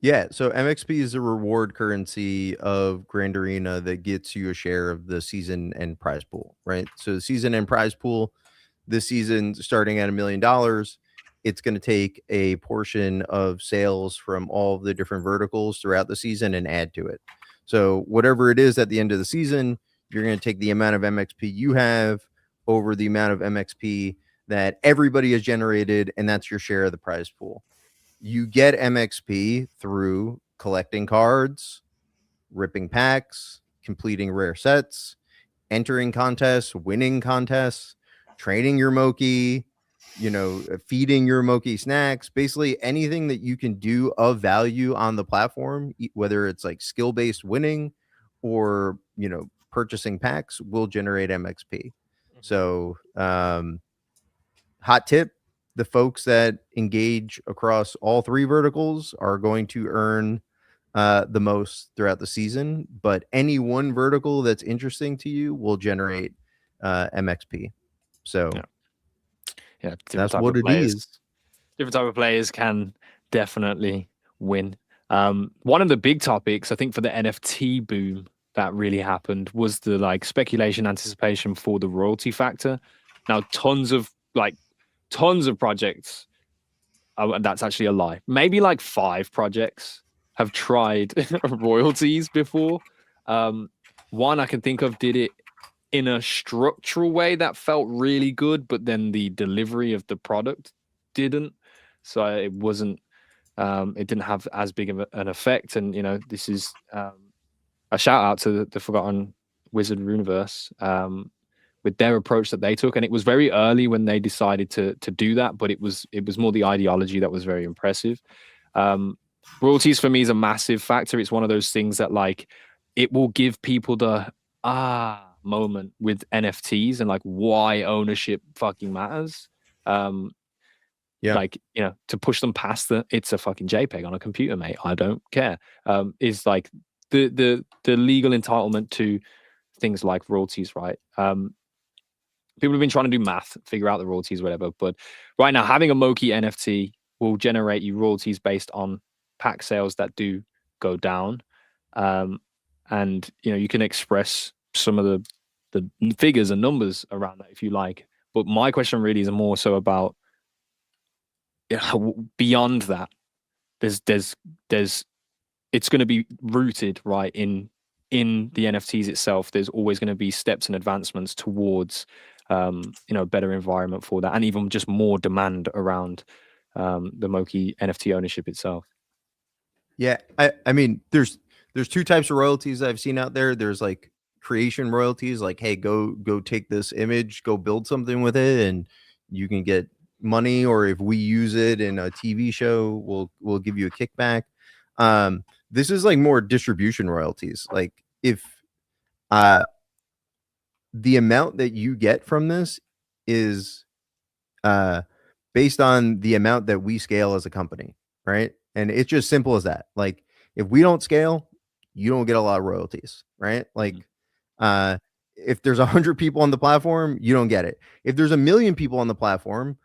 Yeah, so MXP is a reward currency of Grand Arena that gets you a share of the season and prize pool, right? So the season and prize pool this season starting at $1 million. It's going to take a portion of sales from all of the different verticals throughout the season and add to it. So whatever it is at the end of the season, you're going to take the amount of MXP you have over the amount of MXP that everybody has generated, and that's your share of the prize pool. You get MXP through collecting cards, ripping packs, completing rare sets, entering contests, winning contests, training your Moki, feeding your Moki snacks, basically anything that you can do of value on the platform, whether it's like skill-based winning or, purchasing packs, will generate MXP. So, hot tip, the folks that engage across all three verticals are going to earn the most throughout the season, but any one vertical that's interesting to you will generate MXP. So yeah, different that's type what of it players. is. Different type of players can definitely win. One of the big topics, I think, for the NFT boom that really happened was the like speculation, anticipation for the royalty factor. Now, tons of projects. And that's actually a lie. Maybe like 5 projects have tried royalties before. One I can think of did it in a structural way that felt really good, but then the delivery of the product didn't. So it wasn't. It didn't have as big of an effect. And this is a shout out to the Forgotten Wizard Universe. With their approach that they took, and it was very early when they decided to do that, but it was more the ideology that was very impressive. Royalties for me is a massive factor. It's one of those things that like it will give people the moment with NFTs and like why ownership fucking matters. Like to push them past it's a fucking JPEG on a computer, mate. I don't care. Is like the legal entitlement to things like royalties, right? People have been trying to do math, figure out the royalties, whatever. But right now, having a Moki NFT will generate you royalties based on pack sales that do go down. And you can express some of the figures and numbers around that if you like. But my question really is more so about beyond that. There's it's going to be rooted right in the NFTs itself. There's always going to be steps and advancements towards a better environment for that, and even just more demand around the Moki NFT ownership itself. Yeah, I mean, there's 2 types of royalties I've seen out there. There's like creation royalties, like, hey, go take this image, go build something with it, and you can get money, or if we use it in a TV show, we'll give you a kickback. This is like more distribution royalties. Like if the amount that you get from this is based on the amount that we scale as a company, right? And it's just simple as that. Like if we don't scale, you don't get a lot of royalties, right? Like if there's 100 people on the platform, you don't get it. If there's 1 million people on the platform,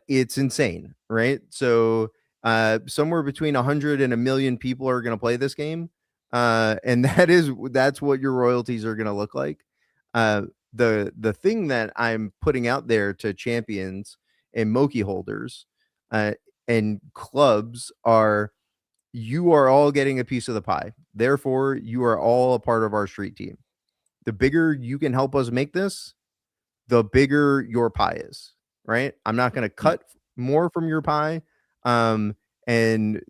it's insane, right? So somewhere between 100 and 1 million people are going to play this game, and that's what your royalties are going to look like. The thing that I'm putting out there to champions and Moki holders and clubs are, you are all getting a piece of the pie. Therefore, you are all a part of our street team. The bigger you can help us make this, the bigger your pie is, right? I'm not going to cut more from your pie. And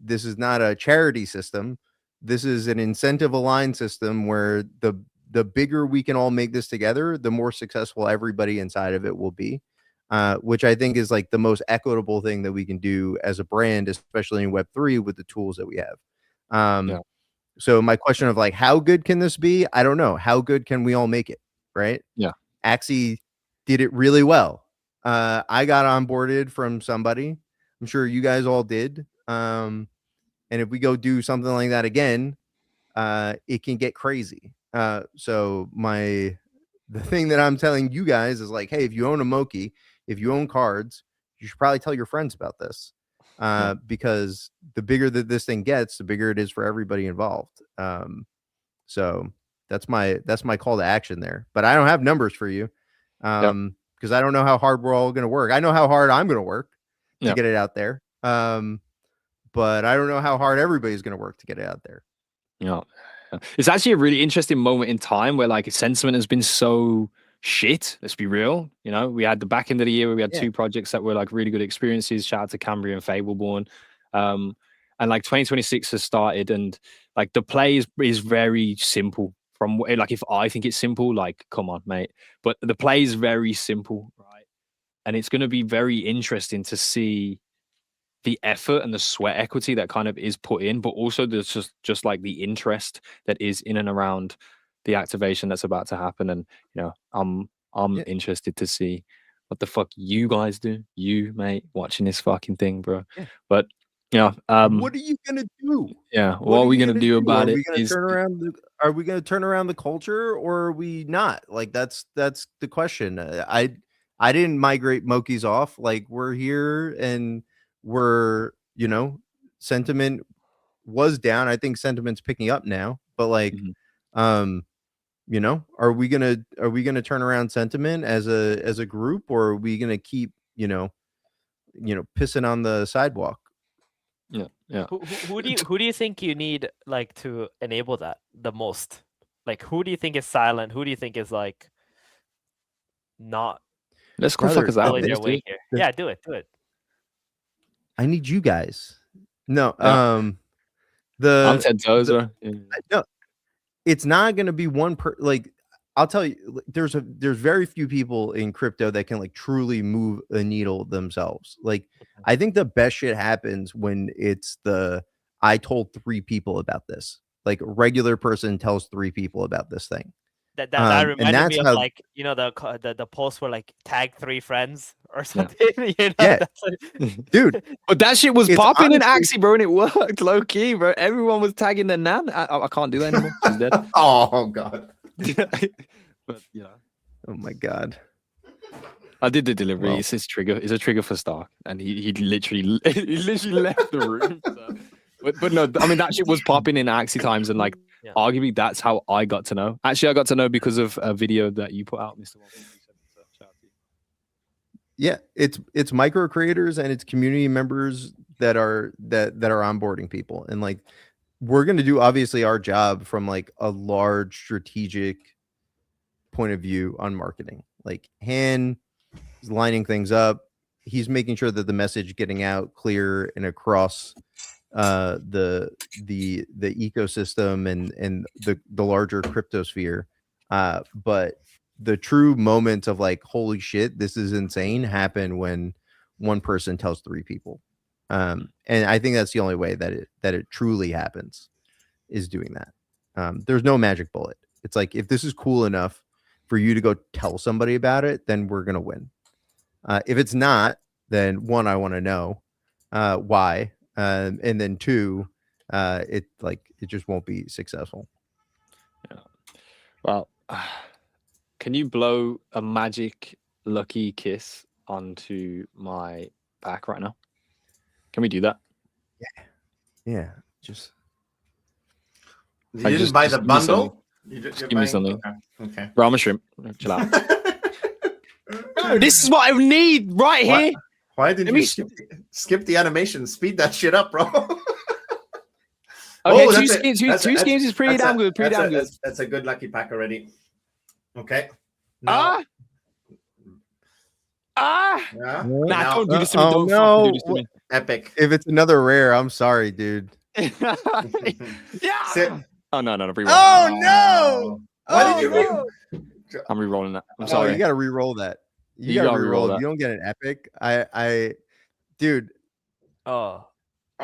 this is not a charity system. This is an incentive aligned system where the bigger we can all make this together, the more successful everybody inside of it will be, which I think is like the most equitable thing that we can do as a brand, especially in Web3 with the tools that we have. So my question of like, how good can this be? I don't know. How good can we all make it? Right. Yeah. Axie did it really well. I got onboarded from somebody. I'm sure you guys all did. And if we go do something like that again, it can get crazy. So the thing that I'm telling you guys is like, hey, if you own a Moki, if you own cards, you should probably tell your friends about this. Because the bigger that this thing gets, the bigger it is for everybody involved. So that's my call to action there. But I don't have numbers for you. Because I don't know how hard we're all going to work. I know how hard I'm going to work to get it out there. But I don't know how hard everybody's going to work to get it out there. Yeah. It's actually a really interesting moment in time where like sentiment has been so shit. Let's be real. We had the back end of the year where we had 2 projects that were like really good experiences. Shout out to Cambria and Fableborn. And like 2026 has started, and Like the play is very simple. From like if I think it's simple, like come on, mate. But the play is very simple, right? And it's going to be very interesting to see the effort and the sweat equity that kind of is put in, but also there's just like the interest that is in and around the activation that's about to happen. And you know, I'm Yeah. interested to see what the fuck you guys do, you mate, watching this fucking thing, bro. Yeah. But you know, What are you gonna do? yeah, what are we gonna do about Are it? we gonna turn around? Are we gonna turn around the culture, or are we not? Like that's the question. I didn't migrate Moki's off. Like we're here, and we're sentiment was down. I think sentiment's picking up now, but like, Mhm. are we gonna turn around sentiment as a group, or are we gonna keep pissing on the sidewalk? Yeah. Who do you think you need like to enable that the most? Like who do you think is silent? Who do you think is like not Let's go Brother, fuck us out. pulling their Let's do weight it. here? Yeah, do it. I need you guys. No, I'm the 10 toes, bro. no, it's not gonna be one like I'll tell you, there's very few people in crypto that can like truly move a needle themselves. Like I think the best shit happens when it's I told 3 people about this. Like a regular person tells 3 people about this thing. That and reminded that's me of how- like the post where like tag 3 friends or something. Yeah. That's like... Dude. But that shit was It's popping in honestly- Axie, bro, and it worked low key, bro. Everyone was tagging the nan. I can't do that anymore. She's dead. Oh god. But you know, Oh my god. I did the delivery. Well. It's his trigger. It's a trigger for Stark, and he literally left the room. So. But no, I mean that shit was popping in Axie times, and like Yeah. arguably that's how I got to know. Actually, I got to know because of a video that you put out, Mr. Walton. So shout out to you. Yeah, it's micro creators and it's community members that are onboarding people, and like we're going to do obviously our job from like a large strategic point of view on marketing. Like Han is lining things up, he's making sure that the message getting out clear and across the ecosystem and the larger cryptosphere, but the true moments of like holy shit, this is insane happen when one person tells 3 people, and I think that's the only way that it truly happens, is doing that. There's no magic bullet. It's like if this is cool enough for you to go tell somebody about it, then we're gonna win. If it's not, then 1, I want to know why, and then 2, it just won't be successful. Yeah. Well, can you blow a magic lucky kiss onto my back right now? Can we do that? Yeah, just You Like, didn't just- buy just the give me something. bundle? You're Give me buying- something. Okay. Bro, I'm a shrimp. Chill out. No, this is what I need right What? here. Why did Let you me- skip the animation? Speed that shit up, bro. Okay, Oh, two that's it. schemes. Two That's it. schemes is pretty That's damn a- good. Pretty that's damn a- good. That's a good lucky pack already. Okay. Now, Ah, ah. yeah. Nah, Now, don't do this to me. oh, Don't no. fucking do this to me. epic. if it's another rare, I'm sorry, dude. Yeah. Sit. Oh no, re-roll. Oh no! Why did you no! I'm re-rolling that. I'm Oh, sorry. you gotta re-roll that. You, You gotta gotta re-roll. re-roll If you don't get an epic, dude. Oh,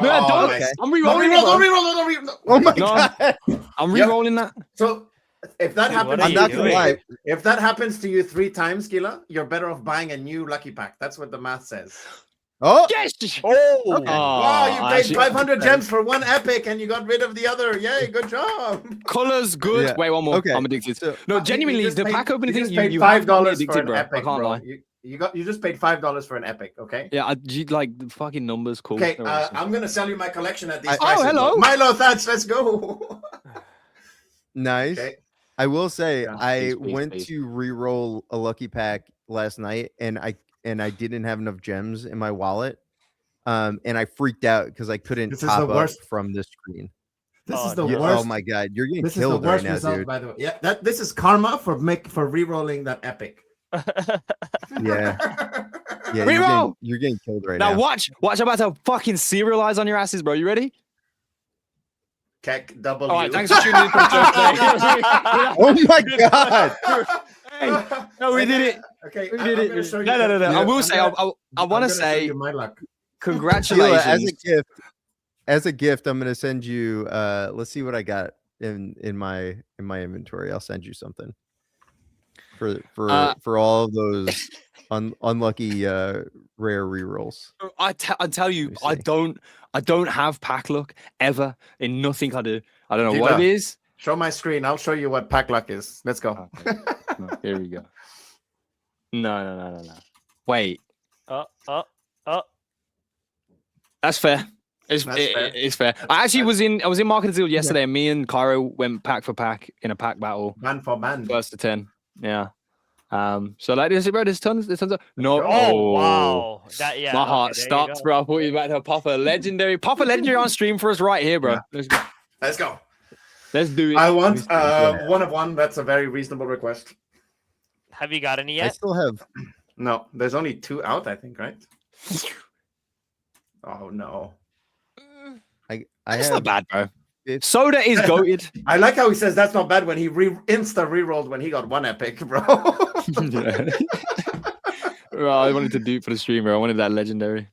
No, Oh, don't. nice. I'm Don't re-rolling re-roll, it, don't bro. re-roll, don't re-roll. Oh my No. god! I'm re-rolling that. So if that Dude, happens, what are I'm you not gonna doing? lie. if that happens to you 3 times, Gila, you're better off buying a new lucky pack. That's what the math says. Oh, Yes. oh, Okay. Wow, you paid actually- 500 gems for 1 epic and you got rid of the other. Yay, good job. Colors good. Yeah. Wait, one more. Okay. I'm addicted. So, No, genuinely, You just the paid- pack opening you thing. just paid You $5 have me for addicted, an bro. I epic, can't bro. lie. You just paid $5 for an epic, okay? Yeah, you like the fucking numbers. Cool. Okay, They're awesome. I'm gonna sell you my collection at these Oh, prices. hello. Milo Thatch, let's go. nice. Okay. I will say Yeah. I Please, went please. to re-roll a lucky pack last night, and I didn't have enough gems in my wallet, and I freaked out because I couldn't This is top the up worst. from the screen. This Oh, is the no. worst. Oh my god, you're getting This is the killed worst right now, result, dude. by the way. Yeah, this is karma for re-rolling that epic. Yeah, yeah, Re-roll! you're getting killed right Now now. watch. I'm about to fucking serialize on your asses, bro. You ready? Keck W. All right, thanks for tuning in for the show today. Oh my god! Hey, no, we did it. Okay, We did it. gonna show you No. the- I will I'm say, gonna- I I'm want to gonna show say, you my luck. Sheila, congratulations. as a gift, I'm gonna send you. Let's see what I got in my inventory. I'll send you something for all of those unlucky rare rerolls. I tell you, Let me I don't have pack luck ever in nothing I do. I don't know what Diva, it is. Show my screen. I'll show you what pack luck is. Let's go. Okay. No, here we go. No. Wait, that's fair. That's fair. It's fair. I actually was in Market Deal yesterday, and me and Cairo went pack for pack in a pack battle, Man for man. first to 10. Yeah. So like this, bro. There's tons of no. Oh wow! That My okay, heart there you stopped, go. bro. I thought you were about to have Papa Legendary on stream for us right here, bro. Yeah. Let's go. Let's do it. I want one of one. That's a very reasonable request. Have you got any I yet? still have. No, there's only 2 out, I think, right? Oh no. I That's have. not bad, bro. It's- Soda is goated. I like how he says that's not bad when he insta rerolled when he got 1 epic, bro. Well, I wanted to do it for the stream, bro. I wanted that legendary.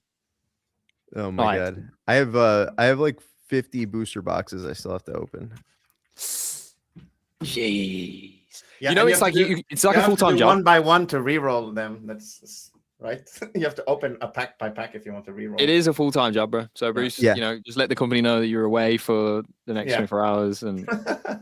Oh my Alright. god! I have like 50 booster boxes I still have to open. Jeez. Yeah, you know, and it's have like to do- it's like you a have to full time do job. 1 by 1 to reroll them. That's right. You have to open a pack by pack if you want to reroll. It is a full time job, bro. So Bruce, Yeah. you know, just let the company know that you're away for the next Yeah. 24 hours, and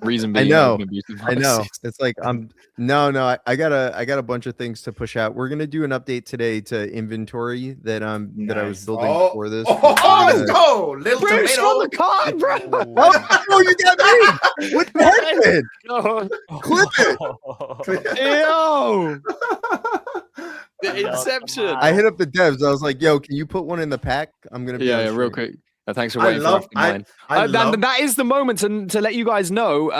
reason I being, know. open abusive I know. boxes. It's like I got a bunch of things to push out. We're gonna do an update today to inventory that I was Nice. building for this. Oh, let's go, little Bruce, tomato. on the card, bro. Oh, you got me with the headband. Clip it. Ew. The No, come Inception. on. I hit up the devs. I was like, "Yo, can you put one in the pack? I'm gonna be Yeah, on yeah, real stream." quick. Thanks for I waiting love- for mine. I love- And that is the moment to let you guys know.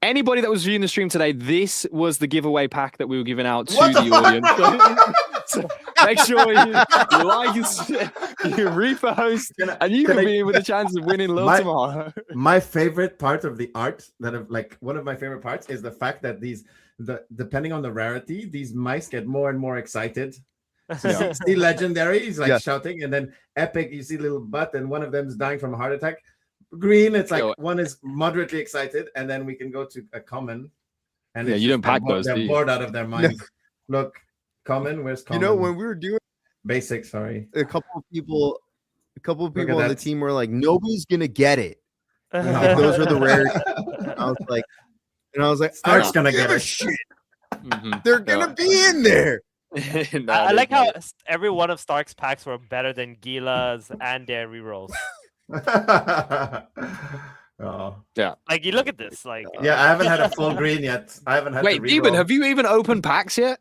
Anybody that was viewing the stream today, this was the giveaway pack that we were giving out to What the the fuck, audience. bro? So make sure you like and share, you repost, and you can be in with a chance of winning low My- tomorrow. My favorite part of the art one of my favorite parts is the fact that depending on the rarity, these mice get more and more excited. So you see legendary, he's like Yeah. shouting, and then epic, you see little butt, and one of them is dying from a heart attack. Green, it's like Yo. one is moderately excited, and then we can go to a common. And Yeah, it's you just don't pack those, They're do you? bored out of their minds. Look, common. Where's You common? know, when we were doing basic. Sorry. a couple of people at on the that. team were like, "Nobody's gonna get it." Like, those are the rare. I was like, I Stark's don't gonna give get a it. shit. Mhm. They're gonna be in there. No, I there's like no- how every one of Stark's packs were better than Gila's and their rerolls. Oh. Like you look at this, like Yeah, I haven't had a full green yet. I haven't had Wait, to Demon, reroll. have you even opened packs yet?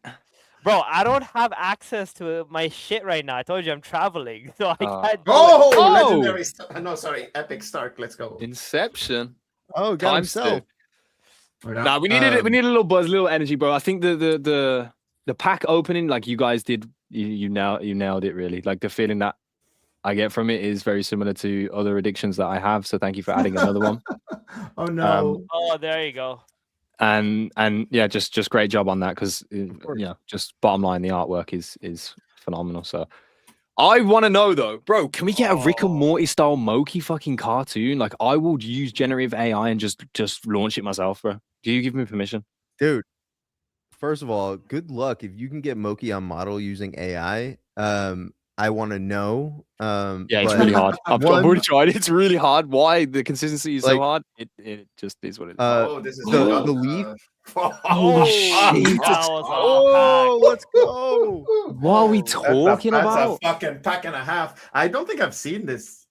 bro, I don't have access to my shit right now. I told you I'm traveling, so I can't. Do Oh, Oh! legendary. No, sorry, epic Stark. Let's go. Inception. Oh, got Times himself. Nah, we needed it. We need a little buzz, a little energy, bro. I think the pack opening, like you guys did, you nailed it really. Like the feeling that I get from it is very similar to other addictions that I have. So thank you for adding another one. Oh no. Oh, there you go. And yeah, just great job on that because course. yeah, just bottom line, the artwork is phenomenal. So I want to know though, bro, can we get a Rick and Morty style Moki fucking cartoon? Like I would use generative AI and just launch it myself, bro. Do you give me permission? Dude, first of all, good luck if you can get Moki on model using AI. I want to know. Yeah, it's but really hard. I've one- already tried. It's really hard. Why the consistency is so Like- hard? It just is what it is. Oh, this is the good. leaf. Oh, shit. That was a Oh, let's go. What are we That's talking that's about? a fucking pack and a half. I don't think I've seen this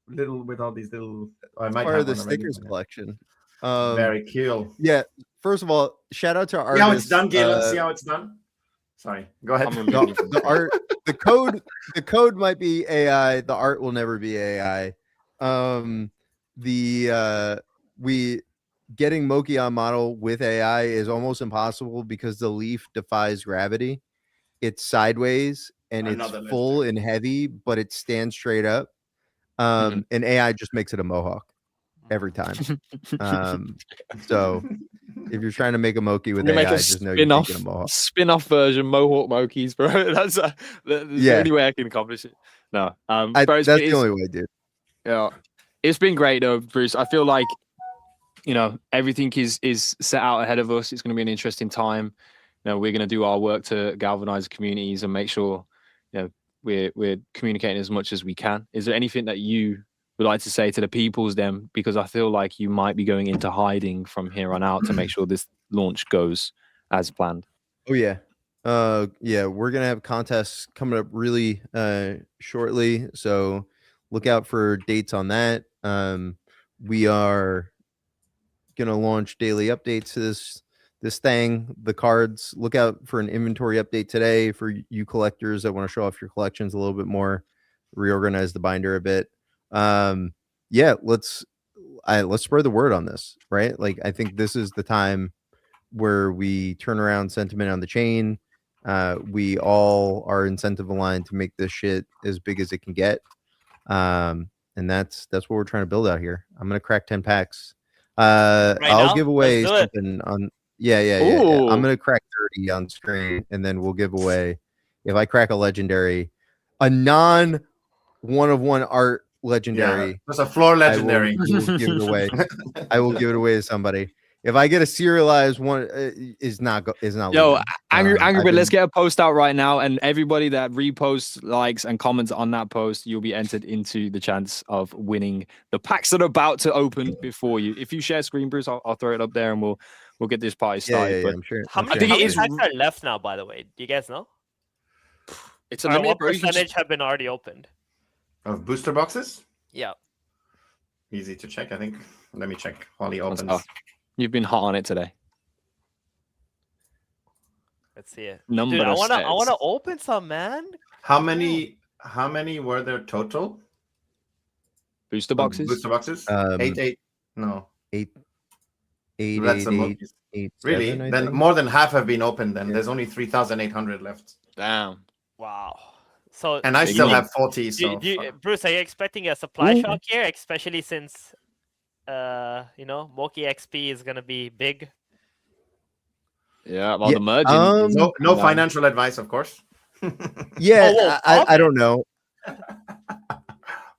little with all these little. I might Part have of the one already. stickers collection. Very cool. Yeah. First of all, shout out to See how it's artists. done, Galen. See how it's done. Sorry, go ahead. I'm the, removing from the art, the code might be AI. The art will never be AI. We getting Moki on model with AI is almost impossible because the leaf defies gravity. It's sideways and Another it's full and heavy, but it stands straight up. And AI just makes it a mohawk. every time. So if you're trying to make a Moki with You make AI, a just know you're making a Mohawk. spin-off version, Mohawk Mokies, bro. That's the only way I can accomplish it. No, bro, That's the only way, dude. Yeah, it's been great though, Bruce. I feel like everything is set out ahead of us. It's going to be an interesting time. We're going to do our work to galvanize communities and make sure we're communicating as much as we can. Is there anything that you would like to say to the peoples then? Because I feel like you might be going into hiding from here on out to make sure this launch goes as planned. Oh yeah. Yeah, we're gonna have contests coming up really shortly. So look out for dates on that. We are gonna launch daily updates to this thing, the cards. Look out for an inventory update today for you collectors that want to show off your collections a little bit more, reorganize the binder a bit. Yeah, let's spread the word on this, right? Like, I think this is the time where we turn around sentiment on the chain. We all are incentive aligned to make this shit as big as it can get. And that's what we're trying to build out here. I'm gonna crack 10 packs. I'll give away something on. Yeah. I'm gonna crack 30 on screen, and then we'll give away, if I crack a legendary, a non 1-of-1 art legendary. That's a floor legendary. I will give it away. I will give it away to somebody. If I get a serialized one, is not. Yo, Angry Bird, let's get a post out right now, and everybody that reposts, likes, and comments on that post, you'll be entered into the chance of winning the packs that are about to open before you. If you share screen, Bruce, I'll throw it up there, and we'll get this party started. Yeah, I'm sure. How many packs are left now? By the way, do you guys know? It's a limited. What percentage have been already opened? Of booster boxes? Yeah. Easy to check, I think. Let me check while he opens. You've been hot on it today. Let's see it. Number Dude, I wanna open some, man. How many were there total? Booster boxes? Booster boxes? 8. No. 8. That's the most. Really? Then more than half have been opened. Then there's only 3,800 left. Damn. Wow. So and I still have 40. So Bruce, are you expecting a supply shock here, especially since Moki XP is gonna be big? Yeah, well, the merging. No financial advice, of course. Yeah, I don't know.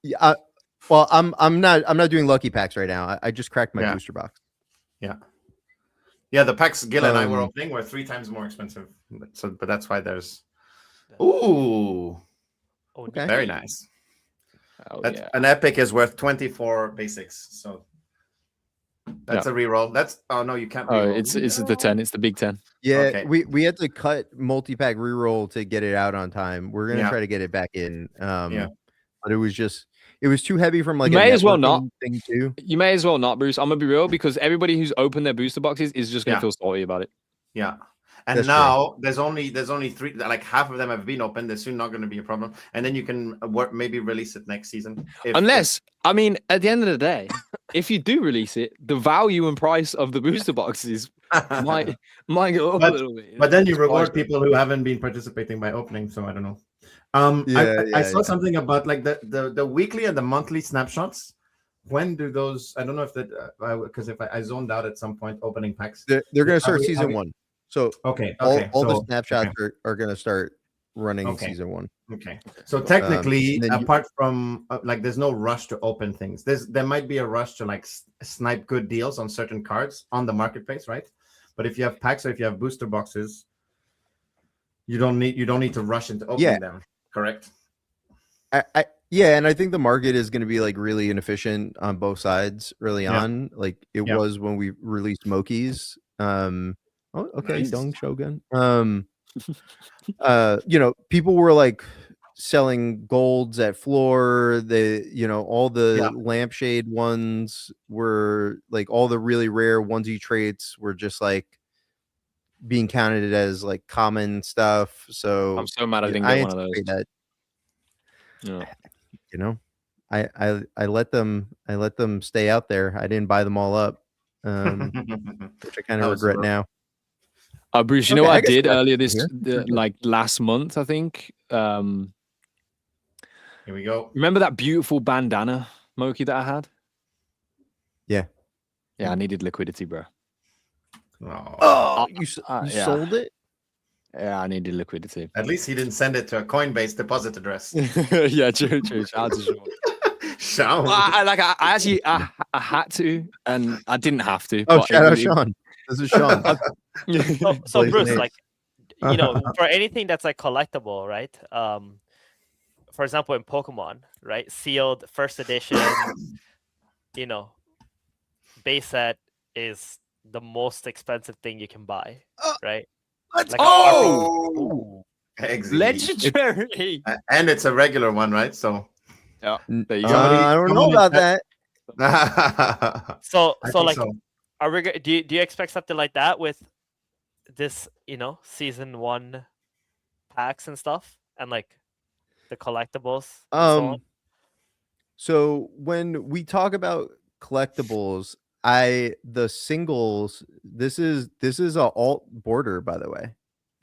Yeah, well, I'm not doing lucky packs right now. I just cracked my booster box. Yeah, the packs Gil and I were opening were 3 times more expensive. But that's why there's. Ooh. Okay. Very nice. Yeah. An epic is worth 24 basics. So that's a reroll. That's no, you can't. Oh, it's the 10. It's the big 10. Yeah, okay. we had to cut multi-pack reroll to get it out on time. We're gonna try to get it back in. But it was too heavy from like. You may as well not. Thing too. You may as well not, Bruce. I'm gonna be real, because everybody who's opened their booster boxes is just gonna feel salty about it. Yeah. And that's now true. there's only 3, like half of them have been opened. There's soon not going to be a problem, and then you can maybe release it next season. I mean, at the end of the day, if you do release it, the value and price of the booster boxes might go up a little bit. But then you reward people who haven't been participating by opening. So I don't know. I saw something about like the weekly and the monthly snapshots. When do those? I don't know if that because if I zoned out at some point opening packs, they're going to start season 1. So all so, the snapshots are going to start running in season 1. Okay. So technically, apart from like, there's no rush to open things. There might be a rush to like snipe good deals on certain cards on the marketplace, right? But if you have packs or if you have booster boxes, you don't need to rush into opening them. Correct. Yeah, and I think the market is going to be like really inefficient on both sides early on. Like it was when we released Mokis. Oh, okay, nice. Dung Shogun. People were like selling golds at floor. All the lampshade ones were like all the really rare onesie traits were just like being counted as like common stuff. So I'm so mad I didn't get one of those. That, I let them stay out there. I didn't buy them all up, which I kind of regret now. Bruce, you know what I did earlier like last month, I think. Here we go. Remember that beautiful bandana Moki that I had? Yeah, I needed liquidity, bro. Oh. You yeah. sold it? Yeah, I needed liquidity. At least he didn't send it to a Coinbase deposit address. Yeah, true. Shout out to Sean. Sean. Well, I actually had to, and I didn't have to. Oh, but shout out Sean. This is Sean. So Blaze Bruce, names. like, you know, for anything that's like collectible, right? For example, in Pokemon, right? Sealed first edition, you know, base set is the most expensive thing you can buy, right? Let's Like go! Exactly. Legendary. And it's a regular one, right? So Yeah, there you go. I don't know about that. So I so think like, so. are we? Do you expect something like that with this? You know, season 1 packs and stuff, and like the collectibles. And so on? So when we talk about collectibles, the singles. This is a alt border, by the way.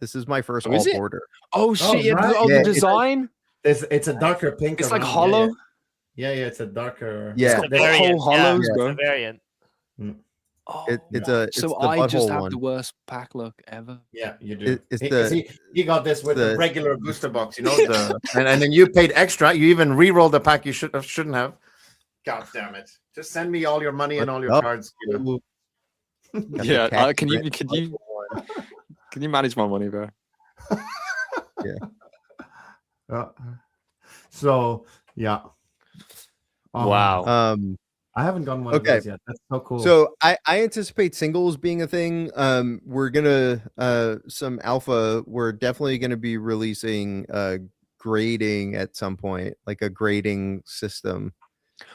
This is my first Oh, is alt it? border. Oh shit! Yeah, right. oh, Yeah, the it's- design. It's a darker pink. It's like around. hollow. Yeah, it's a darker. Yeah. It's a The variant. whole Yeah, hollows, it's bro. a variant. Oh, It's so the I just butthole have one. the worst pack luck ever. Yeah, you do. It's He- the- see, he got this with the the- regular booster box, you know, and then you paid extra. You even re-rolled the pack you shouldn't have. God damn it! Just send me all your money and all your Oh. cards. You know? Got the Yeah, cat can you print butthole one. can you manage my money, bro? So yeah. Wow. I haven't gotten one Okay. of those yet. That's so cool. So I anticipate singles being a thing. We're gonna some alpha. We're definitely gonna be releasing grading at some point, like a grading system.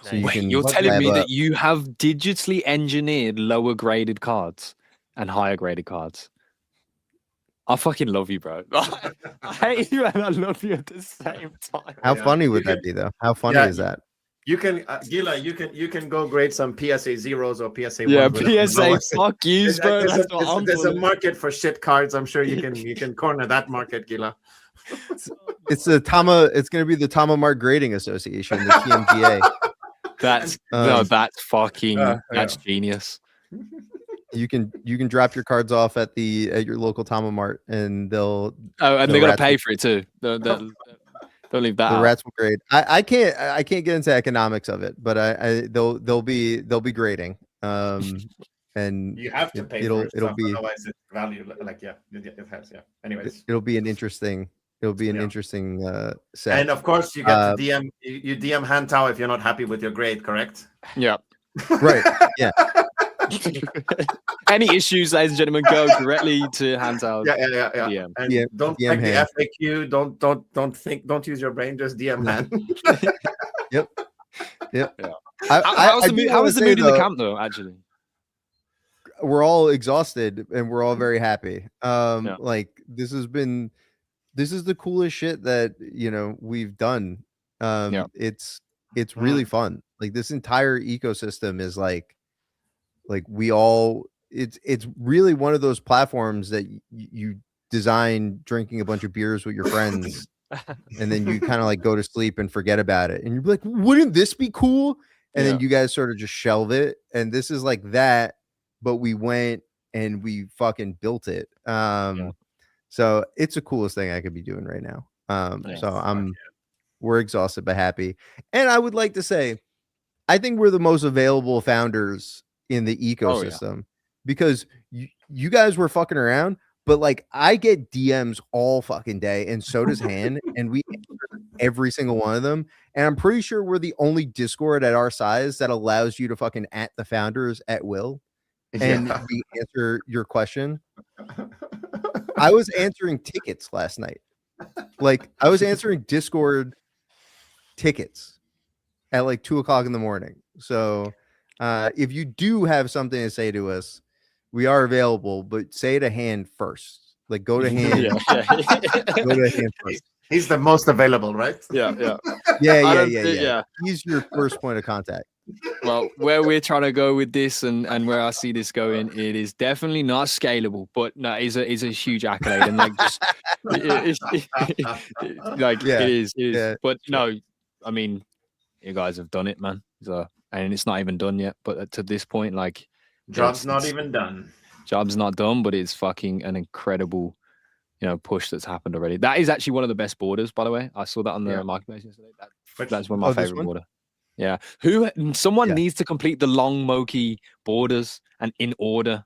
So you Wait, can you're telling me have that you have digitally engineered lower graded cards and higher graded cards? I fucking love you, bro. I hate you and I love you at the same time. How Yeah. funny You would that can- be, though? How funny Yeah, is that? you can, Gila, you can go grade some PSA zeros or PSA Yeah, ones with the PSA, lowest- fuck yous, bro. That's what I'm there's a calling it. market for shit cards. I'm sure you can corner that market, Gila. It's the Tama. It's gonna be the Tama Mark Grading Association, the TMGA. That's no, that's fucking yeah. that's genius. You can drop your cards off at your local Tama Mart, and they'll Oh, and The they gotta rats pay will- for it too. Don't leave that the out. rats will grade. I can't get into economics of it, but they'll be grading. And You have to pay it'll for it'll stuff, be otherwise it's value. Like it has. Yeah. Anyways, it'll be an interesting Yeah. set. and of course you get to DM. You DM Hantao if you're not happy with your grade, correct? Yeah. Right. Yeah. Any issues, ladies and gentlemen, go directly to Hantao. Yeah. DM. And Yeah, don't DM check the hand. FAQ. Don't use your brain. Just DM man. Yep. How was the mood in the though, camp though? Actually, we're all exhausted and we're all very happy. Yeah. Like this is the coolest shit that we've done. Yeah. It's really fun. Like this entire ecosystem is like we all it's really one of those platforms that you design drinking a bunch of beers with your friends and then you kind of like go to sleep and forget about it and you're like, wouldn't this be cool? And then you guys sort of just shelve it, and this is like that, but we went and we fucking built it. So it's the coolest thing I could be doing right now. So we're exhausted but happy. And I would like to say, I think we're the most available founders in the ecosystem because you guys were fucking around, but like I get DMs all fucking day, and so does Han, and we answer every single one of them. And I'm pretty sure we're the only Discord at our size that allows you to fucking at the founders at will, and we answer your question. I was answering tickets last night. Like I was answering Discord tickets at like 2:00 in the morning. So if you do have something to say to us, we are available, but say to Han first. Like go to Han. Go to Han first. He's the most available, right? yeah. Yeah. He's your first point of contact. Well, where we're trying to go with this and where I see this going, it is definitely not scalable, but no, it's a huge accolade, and like just it is. Yeah. But no, I mean, you guys have done it, man. So and it's not even done yet. But to this point, like, Job's not it's- even done. job's not done, but it's fucking an incredible, push that's happened already. That is actually one of the best borders, by the way. I saw that on the Yeah. marketplace yesterday. Which- That's one of my this favorite one? border. Yeah. Someone Yeah. needs to complete the long Moki borders and in order.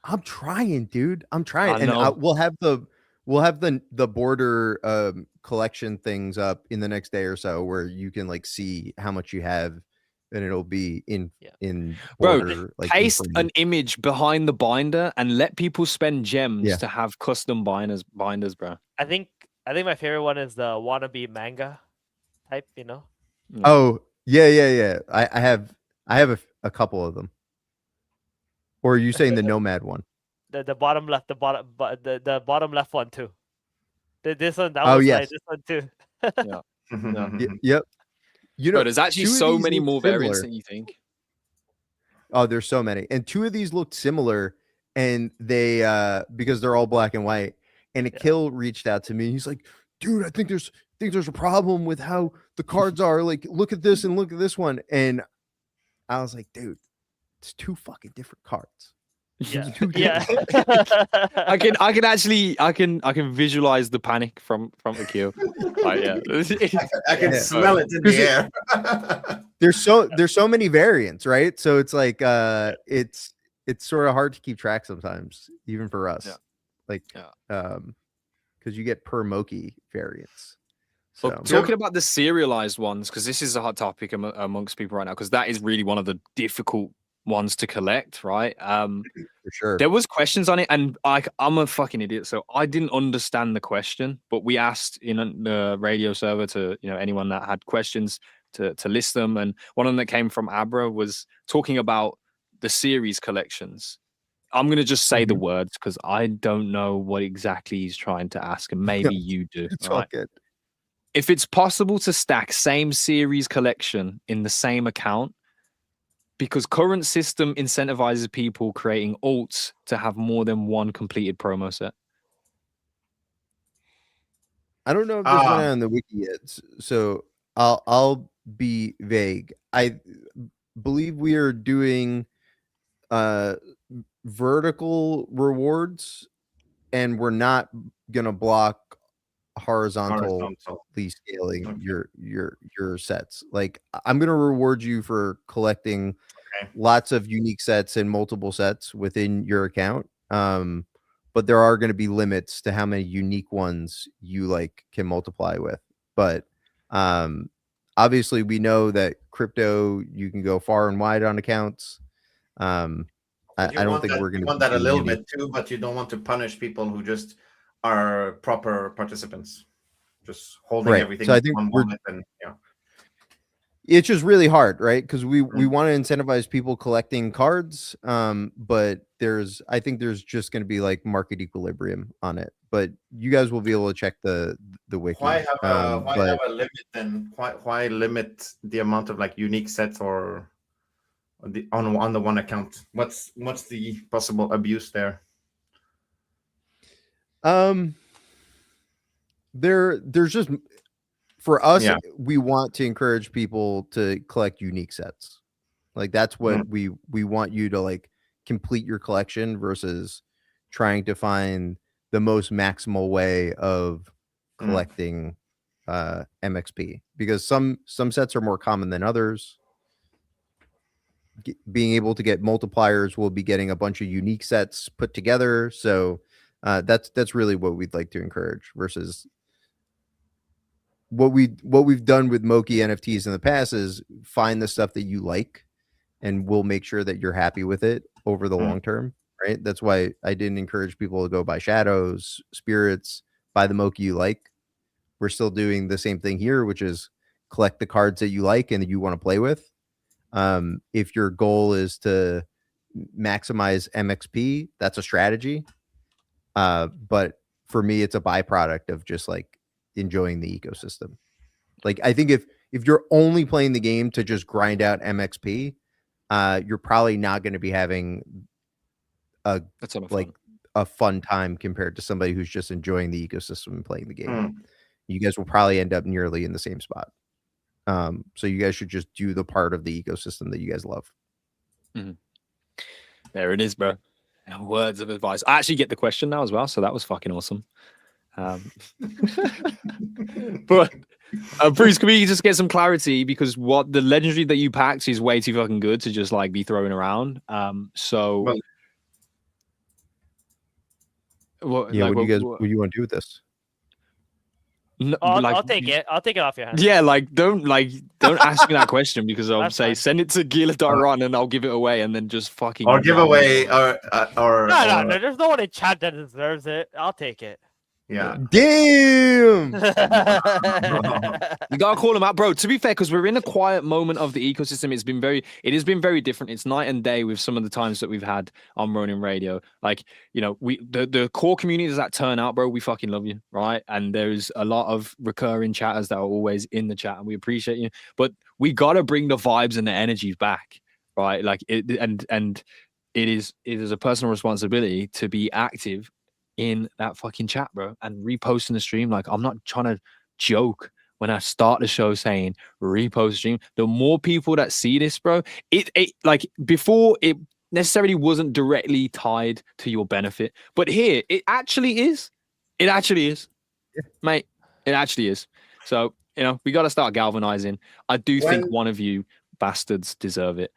I'm trying, dude. I'm trying, I and know. we'll have the border collection things up in the next day or so, where you can like see how much you have, and it'll be in Bro, border, like paste in an image behind the binder and let people spend gems Yeah. to have custom binders, bro. I think my favorite one is the wannabe manga type. Oh yeah. I have a couple of them. Or are you saying the Nomad one? The bottom left, the bottom left one too. This one, that Oh, was yes. like this one too. Yep. Bro, there's actually two of so these many look more variants similar. than you think. Oh, there's so many. And two of these looked similar, and they because they're all black and white. And Akil reached out to me. He's like, dude, I think there's a problem with how the cards are. Like, look at this and look at this one. And I was like, dude, it's two fucking different cards. Yeah, Two yeah. I can visualize the panic from Akil. Like, yeah. I can Yeah. smell it in the air. There's so many variants, right? So it's like it's sort of hard to keep track sometimes, even for us. Yeah. Like because you get per Moki variants. So But talking about the serialized ones, because this is a hot topic amongst people right now, because that is really one of the difficult ones to collect, right? for sure. There was questions on it, and I'm a fucking idiot, so I didn't understand the question. But we asked the radio server to anyone that had questions to list them, and one of them that came from Abra was talking about the series collections. I'm gonna just say the words because I don't know what exactly he's trying to ask, and maybe you do. It's all all right? good. If it's possible to stack same series collection in the same account, because current system incentivizes people creating alts to have more than one completed promo set. I don't know if this went on the wiki yet, so I'll be vague. I believe we are doing vertical rewards, and we're not gonna block horizontally scaling your sets. Like, I'm gonna reward you for collecting lots of unique sets and multiple sets within your account. But there are going to be limits to how many unique ones you can multiply with. But obviously we know that crypto, you can go far and wide on accounts. I don't think we're going to want that a little bit too, but you don't want to punish people who just are proper participants, just holding everything. So I think it's just really hard, right? Because we want to incentivize people collecting cards, but I think there's just going to be market equilibrium on it. But you guys will be able to check the wiki. Why have a limit then? Why limit the amount of unique sets or on the one account? What's the possible abuse there? There's just, for us, we want to encourage people to collect unique sets. That's what we want you to complete your collection versus trying to find the most maximal way of collecting MXP, because some sets are more common than others. Being able to get multipliers will be getting a bunch of unique sets put together. So that's really what we'd like to encourage versus what we've done with Moki NFTs in the past is find the stuff that you like, and we'll make sure that you're happy with it over the long term, right? That's why I didn't encourage people to go buy shadows, spirits, buy the Moki you like. We're still doing the same thing here, which is collect the cards that you like and that you want to play with. If your goal is to maximize MXP, that's a strategy. But for me, it's a byproduct of just enjoying the ecosystem. I think if you're only playing the game to just grind out MXP, you're probably not going to be having a fun time compared to somebody who's just enjoying the ecosystem and playing the game. You guys will probably end up nearly in the same spot. So you guys should just do the part of the ecosystem that you guys love. There it is, bro. Words of advice. I actually get the question now as well, so that was fucking awesome. But Bruce, can we just get some clarity, because what the legendary that you packed is way too fucking good to just like be thrown around. So What do you want to do with this? No, I'll take it. I'll take it off your hands. Yeah, don't ask me that question, because I'll say send it to Gila.ron and I'll give it away, and then just fucking give away or no. There's no one in chat that deserves it. I'll take it. Yeah. Damn. You gotta call him out, bro. To be fair, because we're in a quiet moment of the ecosystem, it has been very different. It's night and day with some of the times that we've had on Ronin Radio. Like, the core communities that turn out, bro, we fucking love you, right? And there's a lot of recurring chatters that are always in the chat, and we appreciate you. But we gotta bring the vibes and the energies back, right? Like it is a personal responsibility to be active in that fucking chat, bro, and reposting the stream. Like, I'm not trying to joke when I start the show saying repost stream. The more people that see this, bro, it like before it necessarily wasn't directly tied to your benefit, but here it actually is. It actually is, mate. It actually is. So we got to start galvanizing. I do think one of you bastards deserve it.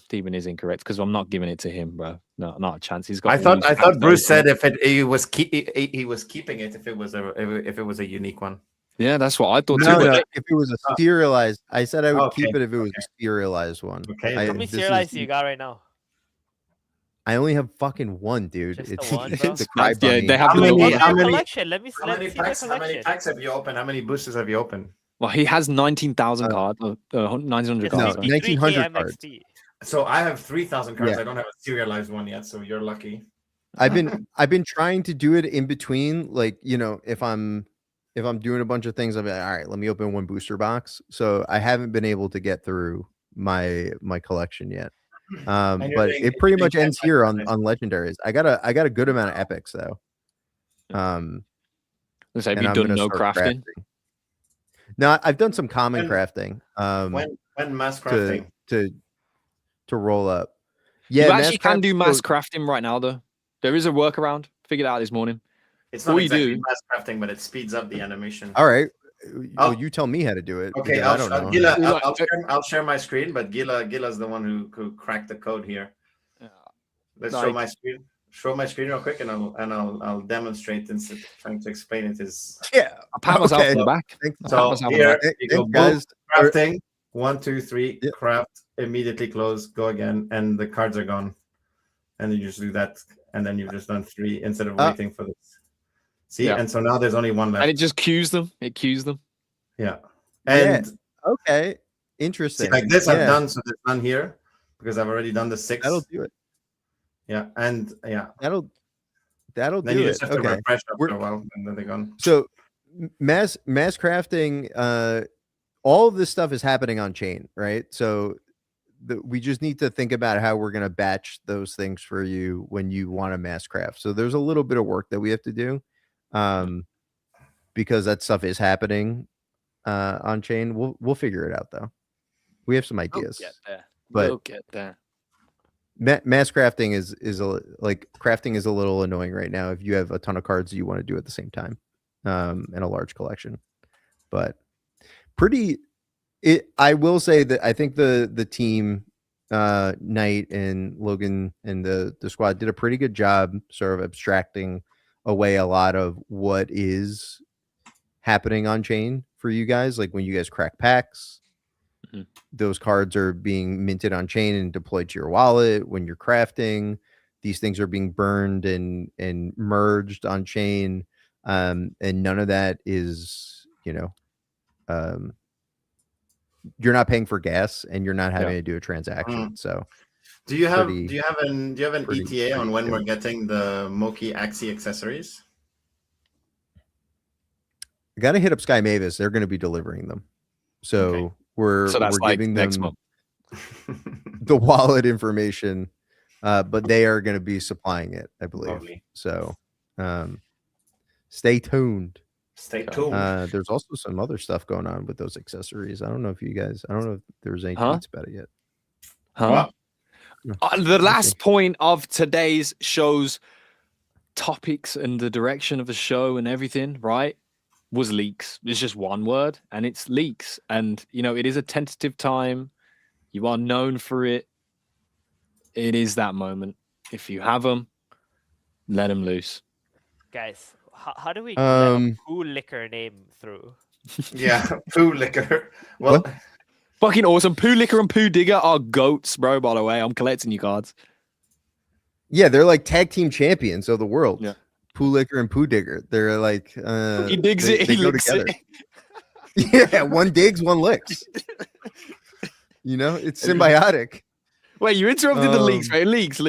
Steven is incorrect, because I'm not giving it to him, bro. No, not a chance. He's got. I thought Bruce said if he was keeping it if it was a unique one. Yeah, that's what I thought too. No, if it was a serialized, I said I would keep it if it was a serialized one. Okay. How many serialized do you got right now? I only have fucking one, dude. Just it's the one, bro? They have how many collection. Let me see how many the collection. packs have you opened? How many boosters have you opened? Well, he has 19,000 cards, 1,900 no, cards. 1,900 cards. So I have 3,000 cards. Yeah. I don't have a serialized one yet, so you're lucky. I've been trying to do it in between, like, if I'm doing a bunch of things, I'm like, all right, let me open one booster box. So I haven't been able to get through my collection yet. But it pretty much ends here on legendaries. I got a good amount of epics though. So have you done no crafting? No, I've done some common crafting. When mass crafting to roll up. Yeah, you actually can do mass crafting right now, though. There is a workaround. Figured it out this morning. It's not exactly mass crafting, but it speeds up the animation. All right. Well, you tell me how to do it. Okay, I don't know. Gila, I'll share my screen, but Gila's the one who cracked the code here. Let's show my screen. Show my screen real quick, and I'll demonstrate instead of trying to explain it. I'll pat myself on the back. So here you go, guys. Crafting. 1, 2, 3. Yep. Craft. Immediately close. Go again, and the cards are gone. And then you just do that, and then you've just done 3 instead of waiting for this. See, and so now there's only one left. And it just queues them. Yeah. And okay, interesting. See, like this, I've done, so there's none here because I've already done the 6. That'll do it. Yeah, and that'll then do you it. just have to refresh after a while, and then they're gone. So mass crafting, all of this stuff is happening on chain, right? So we just need to think about how we're going to batch those things for you when you want to mass craft. So there's a little bit of work that we have to do, because that stuff is happening on chain. We'll figure it out though. We have some ideas. We'll get there. Mass crafting is crafting is a little annoying right now if you have a ton of cards that you want to do at the same time, and a large collection. But I will say that I think the team, Knight and Logan and the squad did a pretty good job sort of abstracting away a lot of what is happening on chain for you guys. Like when you guys crack packs, those cards are being minted on chain and deployed to your wallet. When you're crafting, these things are being burned and merged on chain, and none of that is, you're not paying for gas and you're not having to do a transaction. So do you have an ETA on when we're getting the Moki Axie accessories? I gotta hit up Sky Mavis. They're going to be delivering them. So we're giving them next month. the wallet information, but they are going to be supplying it, I believe. Lovely. So stay tuned. Stay tuned. There's also some other stuff going on with those accessories. I don't know if there's any Huh? tweets about it yet. Huh? What? The last point of today's show's topics and the direction of the show and everything, right, was leaks. It's just one word, and it's leaks. And, you know, it is a tentative time. You are known for it. It is that moment. If you have them, let them loose. Guys, how do we get a Um, poo liquor name through? Yeah, poo liquor. Well, What? Fucking awesome. Poo Licker and Poo Digger are goats, bro, by the way. I'm collecting your cards. Yeah, they're like tag team champions of the world. Yeah. Poo Licker and Poo Digger. They're like He digs it, he go licks together. it. Yeah, one digs, one licks. You know, it's symbiotic. Wait, you interrupted the leaks, Um, right? Leaks.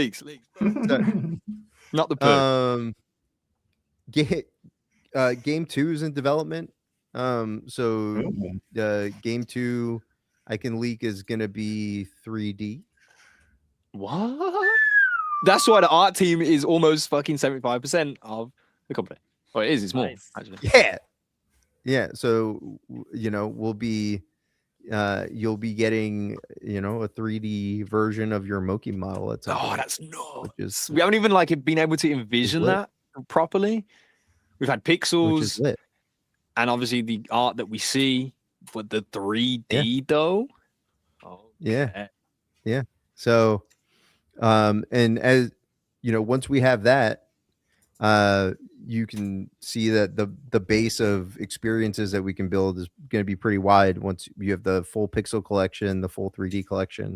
Not the poo. Game 2 is in development. So game 2 I can leak is gonna be 3D. What? That's why the art team is almost fucking 75% of the company. Well, it is. It's more, Nice. actually. Yeah. So you know, we'll be you'll be getting, you know, a 3D version of your Moki model at some Oh, point, that's nuts. which is We haven't even like been able to envision lit. that properly. We've had which is pixels lit. and obviously the art that we see, but the 3D though. Oh, Yeah. So and as you know, once we have that, you can see that the base of experiences that we can build is going to be pretty wide once you have the full pixel collection, the full 3D collection,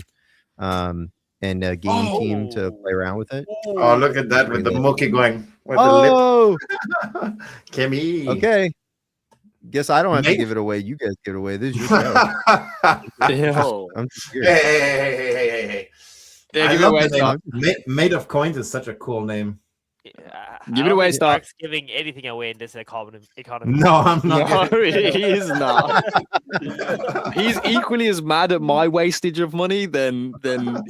and a game team to play around with it. oh, look at that with the Pretty Mookie going with Oh, the lip. Kimmy. okay. Guess I don't have to Mate. give it away. You guys give it away. This is your show. Damn. I'm just Hey, here. hey. Yeah, I give it love away, the Stark. name. Made of Coins is such a cool name. Give it away, Stark. Stark's giving anything away in this economy. No, I'm not. No, giving- he is not. He's equally as mad at my wastage of money than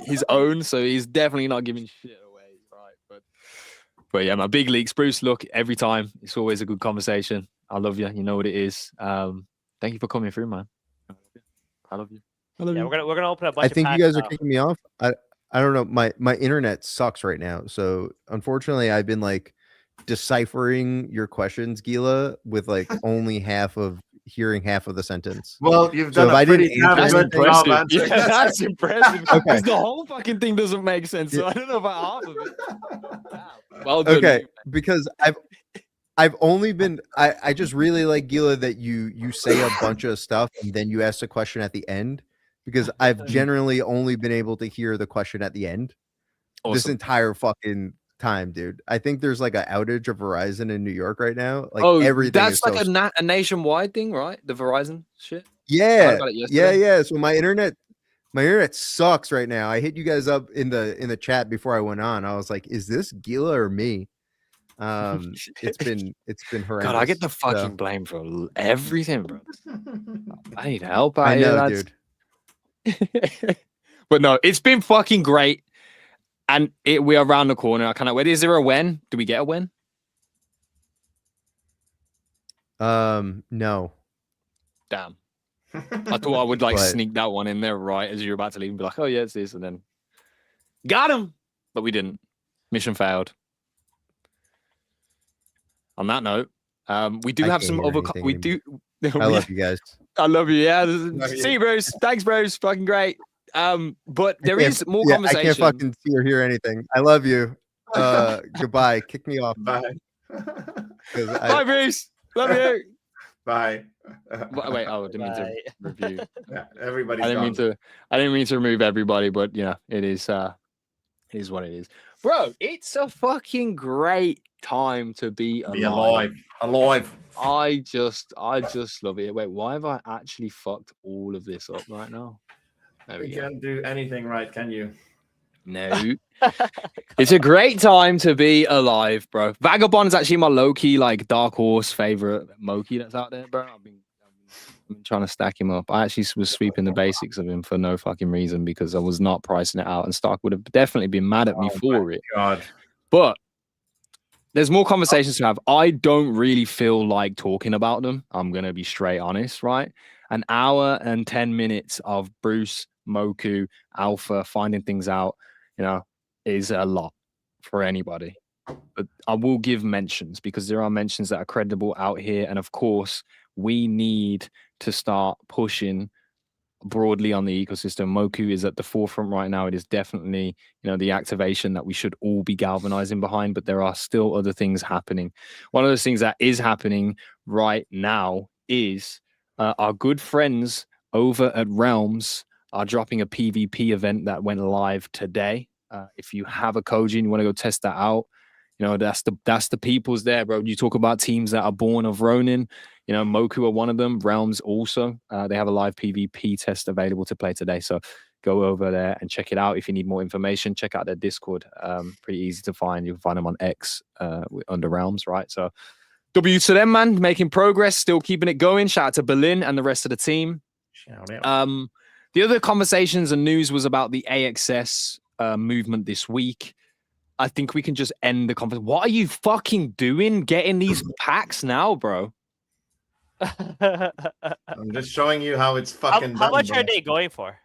his own, so he's definitely not giving shit away, right? But yeah, my big leaks, Bruce. Look, every time it's always a good conversation. I love you. You know what it is. Thank you for coming through, man. I love you. I love Yeah, you. we're gonna open a bunch I of think you packs guys are now. kicking me off. I don't know. My internet sucks right now. So unfortunately, I've been like deciphering your questions, Gila, with like only hearing half of the sentence. Well, you've So done if a I didn't pretty answer damn good job impressive. answering. Yeah, that's impressive. Okay. Because the whole fucking thing doesn't make sense. So I don't know about half of it. Damn. Well done. Okay, because I've only been I just really like, Gila, that you say a bunch of stuff and then you ask a question at the end, because I've generally only been able to hear the question at the end this Awesome. entire fucking time, dude. I think there's like an outage of Verizon in New York right now. Like Oh, everything that's is like so a nationwide thing, right? The Verizon shit. yeah, about it yesterday. yeah. So my internet sucks right now. I hit you guys up in the chat before I went on. I was like, is this Gila or me? It's been horrendous. God, I get the So, fucking blame for everything, bro. I need help out I here, know, lads. dude. But no, it's been fucking great. And we are around the corner. I cannot wait. Is there a win? Do we get a win? No. Damn. I thought I would like But- sneak that one in there right as you're about to leave and be like, oh yeah, it's this, and then got him. But we didn't. Mission failed. On that note, we do I have can't some hear other. anything We do. I love you guys. I love you. Yeah. Love See you. you, Bruce. Thanks, Bruce. Fucking great. But there I can't- is more yeah, conversation. I can't fucking see or hear anything. I love you. Goodbye. Kick me off. Bye. 'Cause Bye, Bruce. Love you. Bye. Wait. Oh, I didn't mean to Bye. review. Yeah, everybody's I didn't mean gone. to. I didn't mean to remove everybody, but you know, it is. It is what it is, bro. It's a fucking great time to be alive. Be alive. I just love it. Wait, why have I actually fucked all of this up right now? There we You go. can't do anything right, can you? No. It's a great time to be alive, bro. Vagabond is actually my low-key, like, dark horse favorite Moki that's out there, bro. I've been trying to stack him up. I actually was sweeping the basics of him for no fucking reason because I was not pricing it out, and Stark would have definitely been mad at me Oh for it. God. But There's more conversations to have. I don't really feel like talking about them. I'm going to be straight honest, right? An hour and 10 minutes of Bruce, Moku, Alpha finding things out, is a lot for anybody. But I will give mentions because there are mentions that are credible out here. And of course, we need to start pushing broadly on the ecosystem. Moku is at the forefront right now. It is definitely, the activation that we should all be galvanizing behind, but there are still other things happening. One of those things that is happening right now is our good friends over at Realms are dropping a PvP event that went live today. If you have a Koji and you want to go test that out, that's the people's there, bro. You talk about teams that are born of Ronin. Moku are one of them. Realms also. They have a live PvP test available to play today. So go over there and check it out. If you need more information, check out their Discord. Pretty easy to find. You can find them on X under Realms, right? So W to them, man. Making progress, still keeping it going. Shout out to Berlin and the rest of the team. Shout out. The other conversations and news was about the AXS movement this week. I think we can just end the conversation. What are you fucking doing getting these packs now, bro? I'm just showing you how it's fucking How done, much bro. are they going for?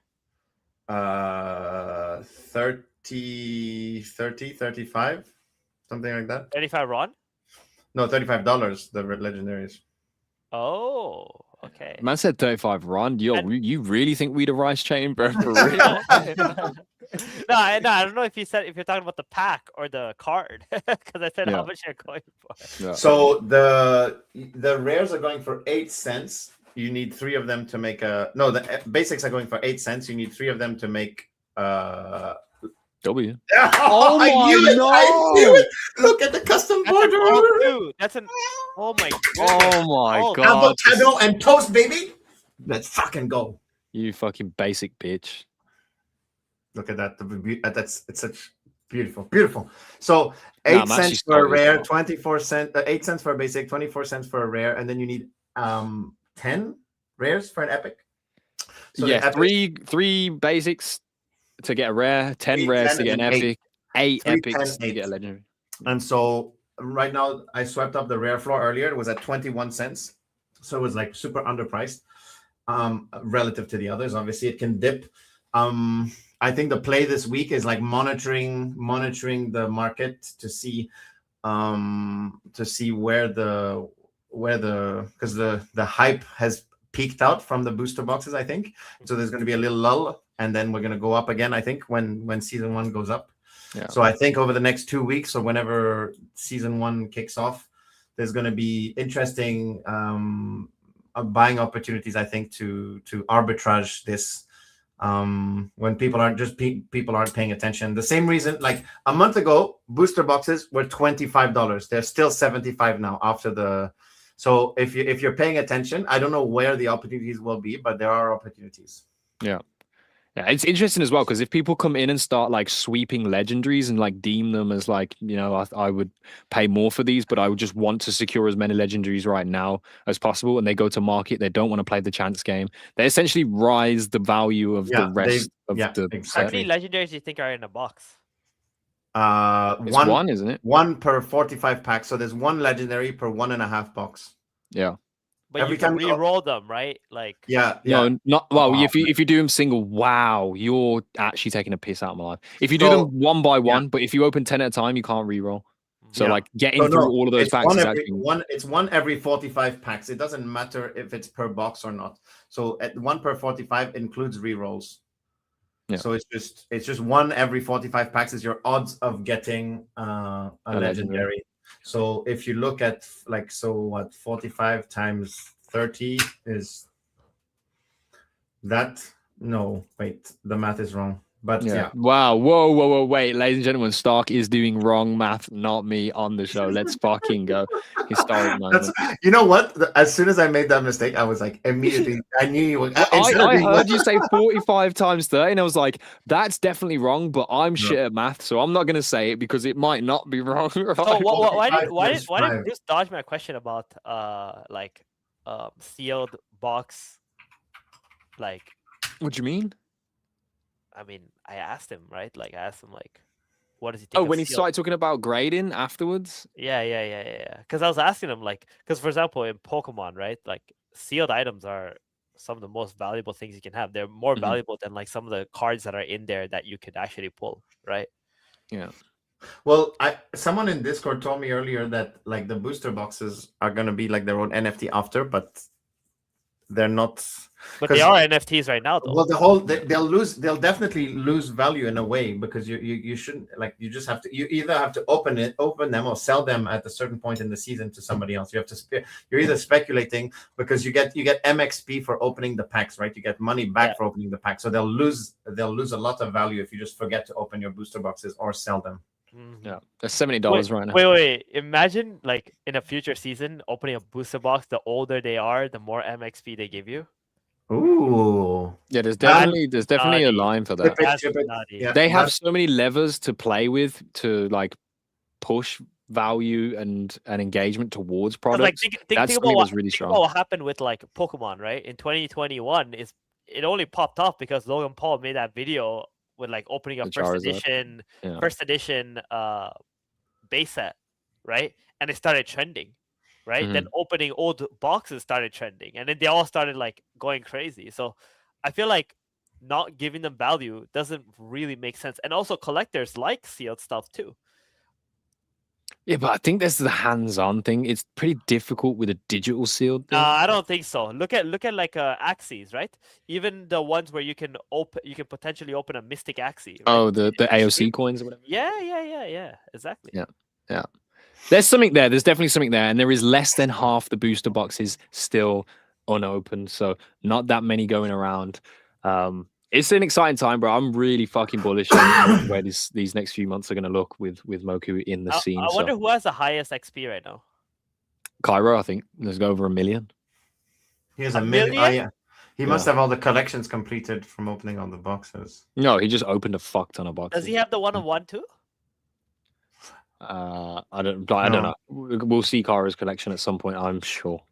30, 35, something like that. 35 Ron? No, $35, the legendaries. Oh, okay. Man said 35 Ron. Yo, you really think we'd a rice chain, bro? For real? No, I don't know if you're talking about the pack or the card, because I said Yeah. how much you're going for. Yeah. So the rares are going for 8 cents. You need 3 of them to make the basics are going for 8 cents. You need 3 of them to make W. Oh my I knew it. Look at the custom border. Oh my Oh my Oh, god. Avocado and toast, baby. Let's fucking go. You fucking basic bitch. Look at that. It's such beautiful. So 8 I'm actually cents for a sorry as rare, well. 24 cents, 8 cents for a basic, 24 cents for a rare, and then you need 10 rares for an epic. So yeah, the epic, three basics to get a rare, 10 3, rares 10, to get an and epic, 8 3, epics 10, to 8. get a legendary. And so right now I swept up the rare floor earlier. It was at 21 cents. So it was like super underpriced relative to the others. Obviously it can dip. I think the play this week is like monitoring the market to see where the because the hype has peaked out from the booster boxes, I think. So there's going to be a little lull, and then we're going to go up again, I think, when season 1 goes up. Yeah. So I think over the next 2 weeks or whenever season 1 kicks off, there's going to be interesting buying opportunities, I think, to arbitrage this when people aren't paying attention. The same reason, like a month ago, booster boxes were $25. They're still $75 now after the. So if you're paying attention, I don't know where the opportunities will be, but there are opportunities. Yeah. Yeah, it's interesting as well because if people come in and start like sweeping legendaries and like deem them as like, I would pay more for these, but I would just want to secure as many legendaries right now as possible. And they go to market, they don't want to play the chance game. They essentially rise the value of the rest of the exactly. How many legendaries do you think are in a box? It's one, isn't it? 1 per 45 packs. So there's 1 legendary per 1.5 box. Yeah. But Every you can time you- re-roll them, right? Like Yeah. No, not well. Wow. If you do them single, wow, you're actually taking a piss out of my life. If you do So- them one by one, but if you open 10 at a time, you can't re-roll. So Yeah. like getting No, through all of those it's packs one is every, actually it's 1 every 45 packs. It doesn't matter if it's per box or not. So at 1 per 45 includes re-rolls. Yeah. So it's just 1 every 45 packs is your odds of getting a legendary. So if you look at 45 times 30 is that? No, wait, the math is wrong. But yeah. Wow. Whoa. Wait, ladies and gentlemen, Stark is doing wrong math, not me on the show. Let's fucking go. Historic moment. You know what? As soon as I made that mistake, I was like, immediately, I knew you were. I heard you say 45 times 30, and I was like, that's definitely wrong, but I'm shit at math, so I'm not going to say it because it might not be wrong. So why did Bruce dodge my question about sealed box? Like, What do you mean? I mean, I asked him, right? Like, I asked him, like, what does he think? Oh, of when he sealed? started talking about grading afterwards. Yeah. Because I was asking him like, because for example in Pokemon, right? Like sealed items are some of the most valuable things you can have. They're more Mhm. valuable than like some of the cards that are in there that you could actually pull, right? Yeah. Well, someone in Discord told me earlier that like the booster boxes are gonna be like their own NFT after, but they're not. But they 'Cause- are NFTs right now, though. Well, they'll definitely lose value in a way, because you shouldn't, like, you just have to, you either have to open them or sell them at a certain point in the season to somebody else. You have to you're either speculating, because you get MXP for opening the packs, right? You get money back for opening the pack, so they'll lose a lot of value if you just forget to open your booster boxes or sell them. Yeah, they're $70 right now. Wait. Imagine like in a future season, opening a booster box. The older they are, the more MXP they give you. Ooh. Yeah, there's definitely a line for that. That's nutty. Yeah, They have so many levers to play with to like push value and engagement towards 'Cause, like, products. think That's about something what, that's really think about strong. what happened with like Pokemon, right? In 2021, it only popped off because Logan Paul made that video with like opening a The first Charizard. edition base set, right? And it started trending, right? Then opening old boxes started trending, and then they all started like going crazy. So I feel like not giving them value doesn't really make sense. And also collectors like sealed stuff too. Yeah, but I think this is the hands-on thing. It's pretty difficult with a digital sealed thing. I don't think so. Look at like Axes, right? Even the ones where you can potentially open a Mystic Axie. Right? Oh, the AOC coins or whatever. Yeah. Exactly. Yeah. There's something there. There's definitely something there, and there is less than half the booster boxes still unopened, so not that many going around. It's an exciting time, bro. I'm really fucking bullish on where these next few months are going to look with Moku in the scene. I wonder who has the highest XP right now. Cairo, I think there's over 1 million. He has a million. Oh, yeah. He must have all the collections completed from opening all the boxes. No, he just opened a fuck ton of boxes. Does he have the 1-of-1 too? I don't know. We'll see Cairo's collection at some point, I'm sure.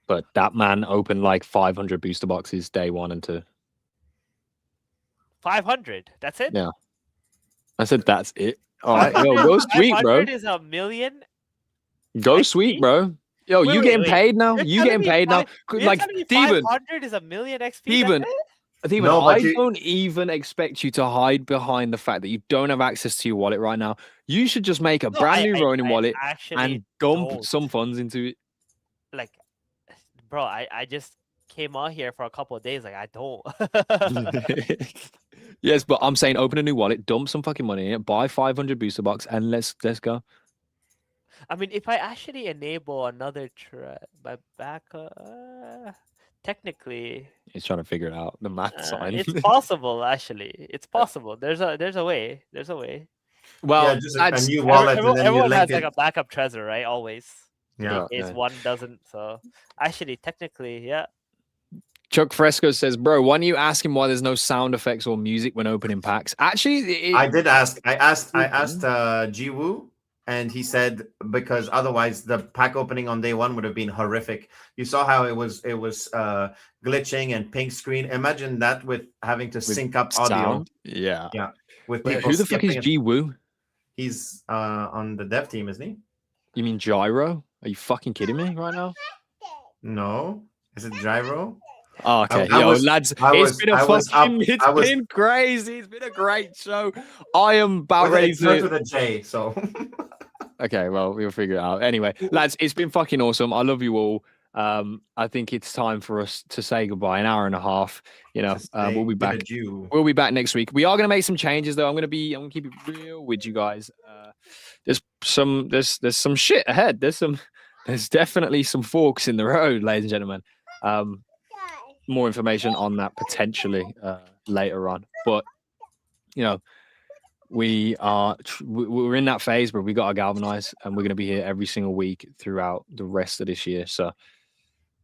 But that man opened like 500 booster boxes day 1 and 2. 500. That's it. Yeah. I said that's it. All right, yo, go sweet, bro. 500 is 1 million. Go sweet, bro. Yo, you getting paid now? You getting paid now? Like Steven. 500 is 1 million XP. Steven, No, but I don't even expect you to hide behind the fact that you don't have access to your wallet right now. You should just make a brand new Ronin wallet and dump some funds into it. Like, bro, I just came on here for a couple of days. Like, I don't. Yes, but I'm saying open a new wallet, dump some fucking money in it, buy 500 booster box, and let's go. I mean, if I actually enable another my technically, He's trying to figure it out. The math sign. it's possible. Actually, it's possible. There's a way. There's a way. Well, just a new wallet. Everyone has like a backup treasure, right? Always. Yeah. In case one doesn't. So actually, technically, yeah. Chuck Fresco says, bro, why don't you ask him why there's no sound effects or music when opening packs? Actually, I did ask. I asked Jiwoo, and he said because otherwise the pack opening on day 1 would have been horrific. You saw how it was glitching and pink screen. Imagine that with having to sync up audio. Sound? Yeah. With Wait, people who the fuck is Ji Woo? He's on the dev team, isn't he? You mean Gyro? Are you fucking kidding me right now? No. Is it Gyro? Oh, okay. Lads, it's been crazy. It's been a great show. I am about ready to... with a J, so... Okay, well, we'll figure it out. Anyway, lads, it's been fucking awesome. I love you all. I think it's time for us to say goodbye. An hour and a half. You know, we'll be back. We'll be back next week. We are going to make some changes, though. I'm going to keep it real with you guys. There's some shit ahead. There's definitely some forks in the road, ladies and gentlemen. More information on that potentially later on, but you know, we're in that phase where we got to galvanize, and we're going to be here every single week throughout the rest of this year. So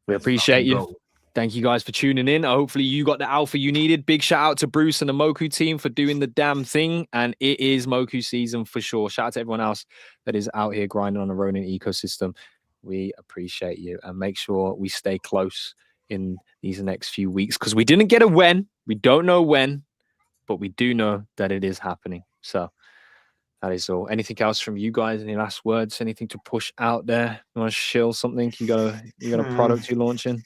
we appreciate you. Thank you guys for tuning in. Hopefully you got the alpha you needed. Big shout out to Bruce and the Moku team for doing the damn thing, and it is Moku season for sure. Shout out to everyone else that is out here grinding on the Ronin ecosystem. We appreciate you, and make sure we stay close in these next few weeks, because we didn't get a when. We don't know when, but we do know that it is happening. So that is all. Anything else from you guys? Any last words? Anything to push out there? You want to shill something? You got a product you're launching?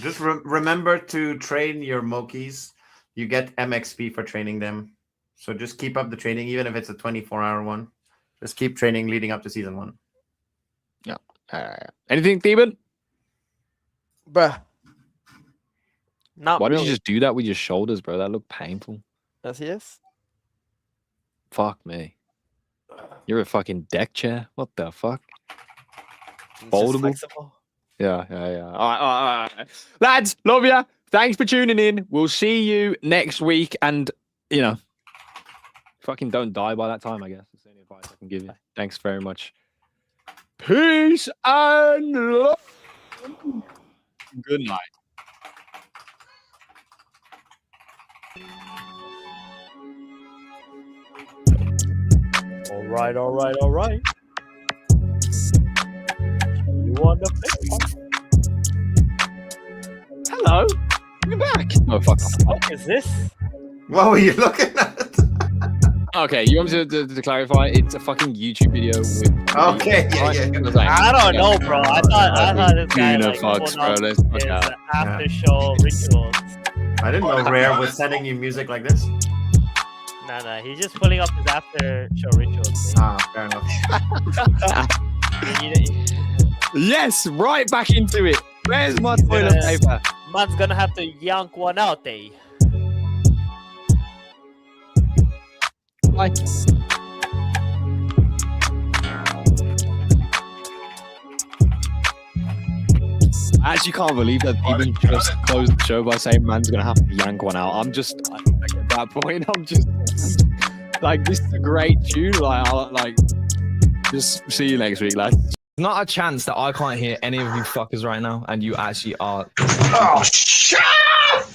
Just remember to train your Mokis. You get MXP for training them. So just keep up the training, even if it's a 24-hour one. Just keep training leading up to season 1. Yeah. Anything, Theban? Bruh. Not Why did really. you just do that with your shoulders, bro? That looked painful. Yes, he is. Fuck me. You're a fucking deck chair. What the fuck? It's just Foldable? flexible. Yeah. All right. Lads, love ya. Thanks for tuning in. We'll see you next week. And, fucking don't die by that time, I guess. That's the only advice I can give you. Thanks very much. Peace and love. Good night. All right. You want the flip? Hello. You're back. Oh, fuck off. What is this? What were you looking at? Okay, you want me to clarify? It's a fucking YouTube video with. Okay, yeah. I don't know, bro. I thought this guy Tuna like fucks, pulled bro. up Let's fuck his out. after show rituals. I didn't know Rare was sending you music like this. Nah. He's just pulling up his after show rituals. Fair enough. Yes, right back into it. Where's my toilet paper? Man's gonna have to yank one out, eh? Bye. I actually can't believe that even just closed the show by saying man's gonna have to yank one out. I'm just at that point. I'm just like, this is a great tune. Like, just see you next week, lads. Not a chance that I can't hear any of you fuckers right now, and you actually are. Oh, shut up!